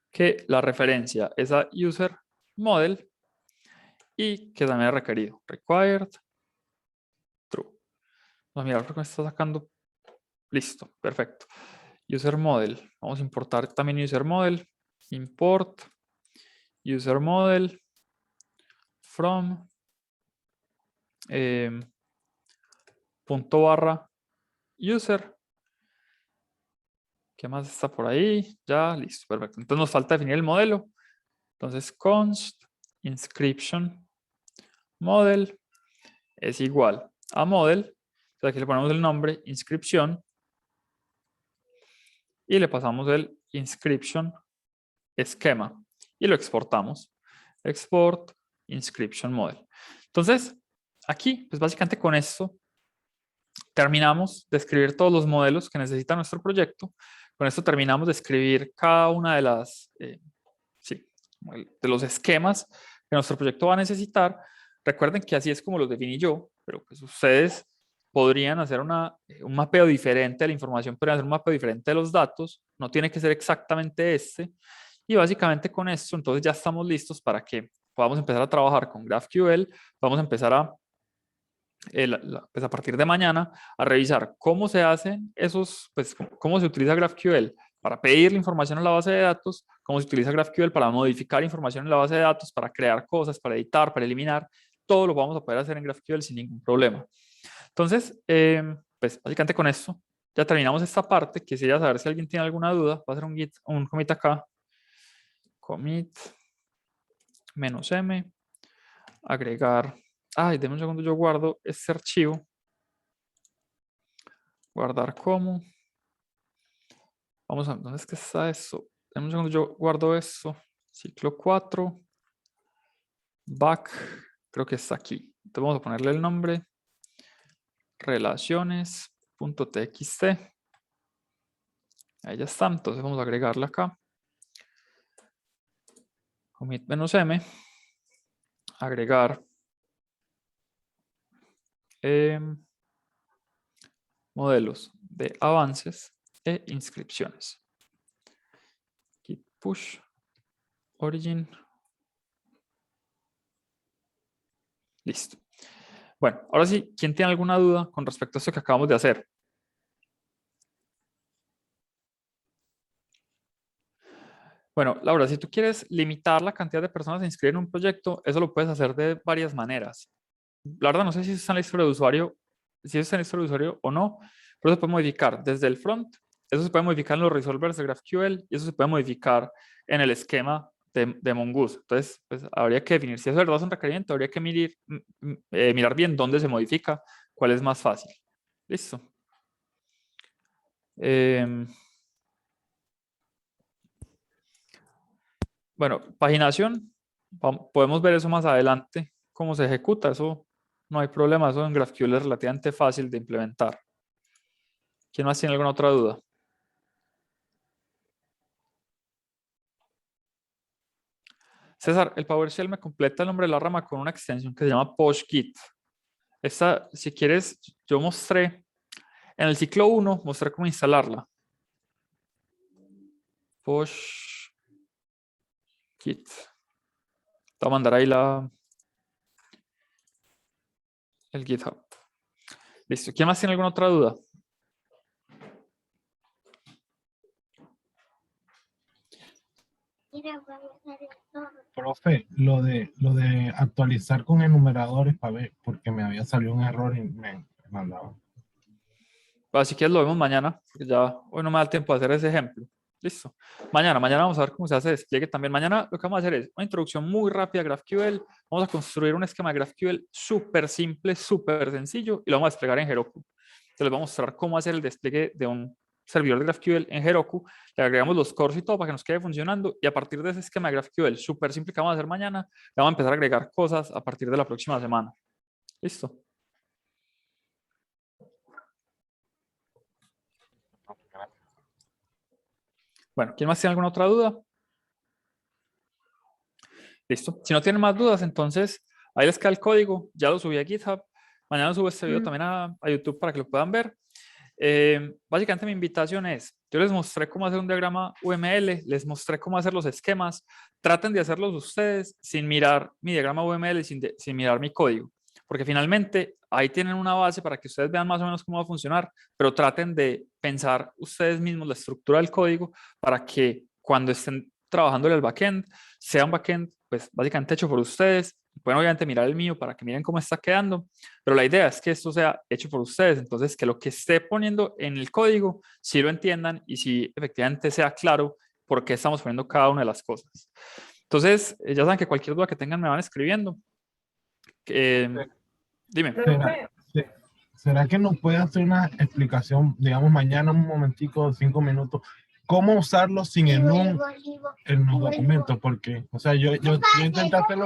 que la referencia es a user model y que también es requerido. Required true. Vamos a mirar por qué me está sacando. Listo, perfecto. User model. Vamos a importar también user model. Import user model from punto barra user. ¿Qué más está por ahí? Ya, listo, perfecto. Entonces nos falta definir el modelo. Entonces const inscription model es igual a model. Entonces aquí le ponemos el nombre inscripción y le pasamos el inscription esquema y lo exportamos. Export inscription model. Entonces aquí, pues básicamente con esto terminamos de escribir todos los modelos que necesita nuestro proyecto. Con esto terminamos de escribir cada una de las de los esquemas que nuestro proyecto va a necesitar. Recuerden que así es como los definí yo, pero pues ustedes podrían hacer un mapeo diferente de la información, podrían hacer un mapeo diferente de los datos, no tiene que ser exactamente este. Y básicamente con esto, entonces ya estamos listos para que podamos empezar a trabajar con GraphQL. Vamos a empezar a pues a partir de mañana a revisar cómo se hacen esos, pues cómo se utiliza GraphQL para pedir la información en la base de datos, cómo se utiliza GraphQL para modificar información en la base de datos, para crear cosas, para editar, para eliminar. Todo lo vamos a poder hacer en GraphQL sin ningún problema. Entonces, pues básicamente con esto ya terminamos esta parte. Quisiera saber si alguien tiene alguna duda. Voy a hacer un commit acá. Commit -m, agregar. Ay, denme un segundo, yo guardo este archivo. Guardar como. Vamos a ver, ¿dónde es que está eso? Denme un segundo, yo guardo eso. Ciclo 4. Back. Creo que está aquí. Entonces vamos a ponerle el nombre. Relaciones.txt. Ahí ya está. Entonces vamos a agregarle acá. Commit -m. Agregar. Modelos de avances e inscripciones. Git push origin. Listo. Bueno, ahora sí, ¿quién tiene alguna duda con respecto a esto que acabamos de hacer? Bueno, Laura, si tú quieres limitar la cantidad de personas a inscribir en un proyecto, eso lo puedes hacer de varias maneras. La verdad, no sé si eso está en la historia de usuario, si eso está en la historia de usuario o no, pero se puede modificar desde el front, eso se puede modificar en los resolvers de GraphQL y eso se puede modificar en el esquema de Mongoose. Entonces, pues, habría que definir si es verdad es un requerimiento, habría que mirar bien dónde se modifica, cuál es más fácil. Listo. Bueno, paginación, podemos ver eso más adelante, cómo se ejecuta, eso no hay problema, eso en GraphQL es relativamente fácil de implementar. ¿Quién más tiene alguna otra duda? César, el PowerShell me completa el nombre de la rama con una extensión que se llama PushGit. Esta, si quieres, yo mostré, en el ciclo 1, mostré cómo instalarla. PushGit. Te voy a mandar ahí el GitHub. Listo. ¿Quién más tiene alguna otra duda? Profe, lo de actualizar con enumeradores para ver, porque me había salido un error y me mandaba. Así que lo vemos mañana, porque ya hoy no me da el tiempo de hacer ese ejemplo. Listo. Mañana vamos a ver cómo se hace despliegue también. Mañana lo que vamos a hacer es una introducción muy rápida a GraphQL. Vamos a construir un esquema de GraphQL súper simple, súper sencillo y lo vamos a desplegar en Heroku. Entonces les voy a mostrar cómo hacer el despliegue de un servidor de GraphQL en Heroku. Le agregamos los cores y todo para que nos quede funcionando y a partir de ese esquema de GraphQL súper simple que vamos a hacer mañana, le vamos a empezar a agregar cosas a partir de la próxima semana. Listo. Bueno, ¿quién más tiene alguna otra duda? Listo. Si no tienen más dudas, entonces ahí les queda el código. Ya lo subí a GitHub. Mañana subo este video también a YouTube para que lo puedan ver. Básicamente mi invitación es, yo les mostré cómo hacer un diagrama UML, les mostré cómo hacer los esquemas. Traten de hacerlos ustedes sin mirar mi diagrama UML, sin mirar mi código. Porque finalmente ahí tienen una base para que ustedes vean más o menos cómo va a funcionar, pero traten de pensar ustedes mismos la estructura del código para que cuando estén trabajando en el backend, sea un backend pues básicamente hecho por ustedes. Pueden obviamente mirar el mío para que miren cómo está quedando, pero la idea es que esto sea hecho por ustedes, entonces que lo que esté poniendo en el código sí lo entiendan y sí efectivamente sea claro por qué estamos poniendo cada una de las cosas. Entonces, ya saben que cualquier duda que tengan me van escribiendo. Dime. ¿Será que nos puede hacer una explicación, digamos, mañana un momentico, 5 minutos, cómo usarlo sin enum en los documentos? Porque, o sea, yo intenté hacerlo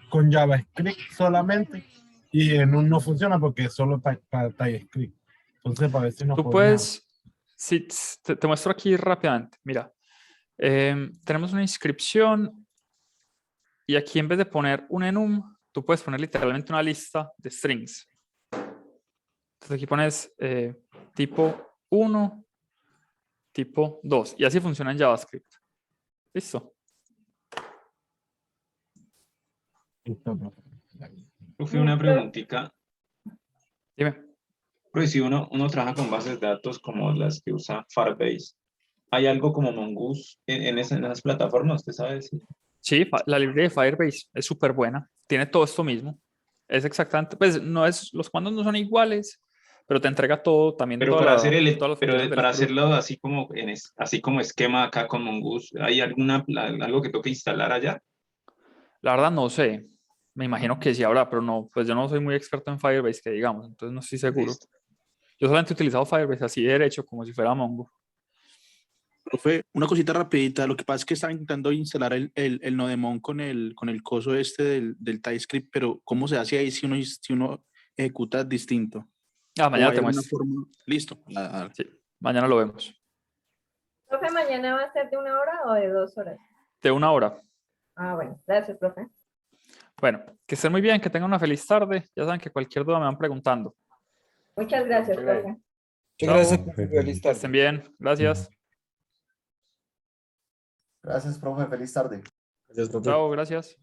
con JavaScript solamente y enum no funciona porque es solo para TypeScript. Entonces, para ver si nos Tú puedes, sí, te muestro aquí rápidamente. Mira, tenemos una inscripción y aquí en vez de poner un enum, tú puedes poner literalmente una lista de strings. Entonces aquí pones tipo 1, tipo 2 y así funciona en JavaScript. ¿Listo? Profe, una preguntita. Dime. Pero si uno trabaja con bases de datos como las que usa Firebase, ¿hay algo como Mongoose en esas plataformas? ¿Usted sabe decir? Sí, la librería de Firebase es súper buena. Tiene todo esto mismo. Es exactamente, pues no es, los comandos no son iguales, pero te entrega todo, también Pero todas para hacer las funciones del para CRUD. hacerlo así como esquema acá con Mongoose, ¿hay algo que toque instalar allá? La verdad no sé. Me imagino que sí habrá, pero no, pues yo no soy muy experto en Firebase, que digamos, entonces no estoy seguro. Listo. Yo solamente he utilizado Firebase así de derecho, como si fuera Mongo. Profe, una cosita rapidita. Lo que pasa es que estaba intentando instalar el Nodemon con el coso este del TypeScript, pero ¿cómo se hace ahí si uno ejecuta distinto? Mañana ¿O hay te alguna muestro. forma? Listo. Sí, mañana lo vemos. Profe, ¿mañana va a ser de 1 hora o de 2 horas? De 1 hora. Ah, bueno, gracias, profe. Bueno, que estén muy bien, que tengan una feliz tarde. Ya saben que cualquier duda me van preguntando. Muchas gracias, profe. Muchas gracias, profe. Feliz tarde. Que estén bien. Gracias. Gracias, profe. Feliz tarde. Chao, gracias.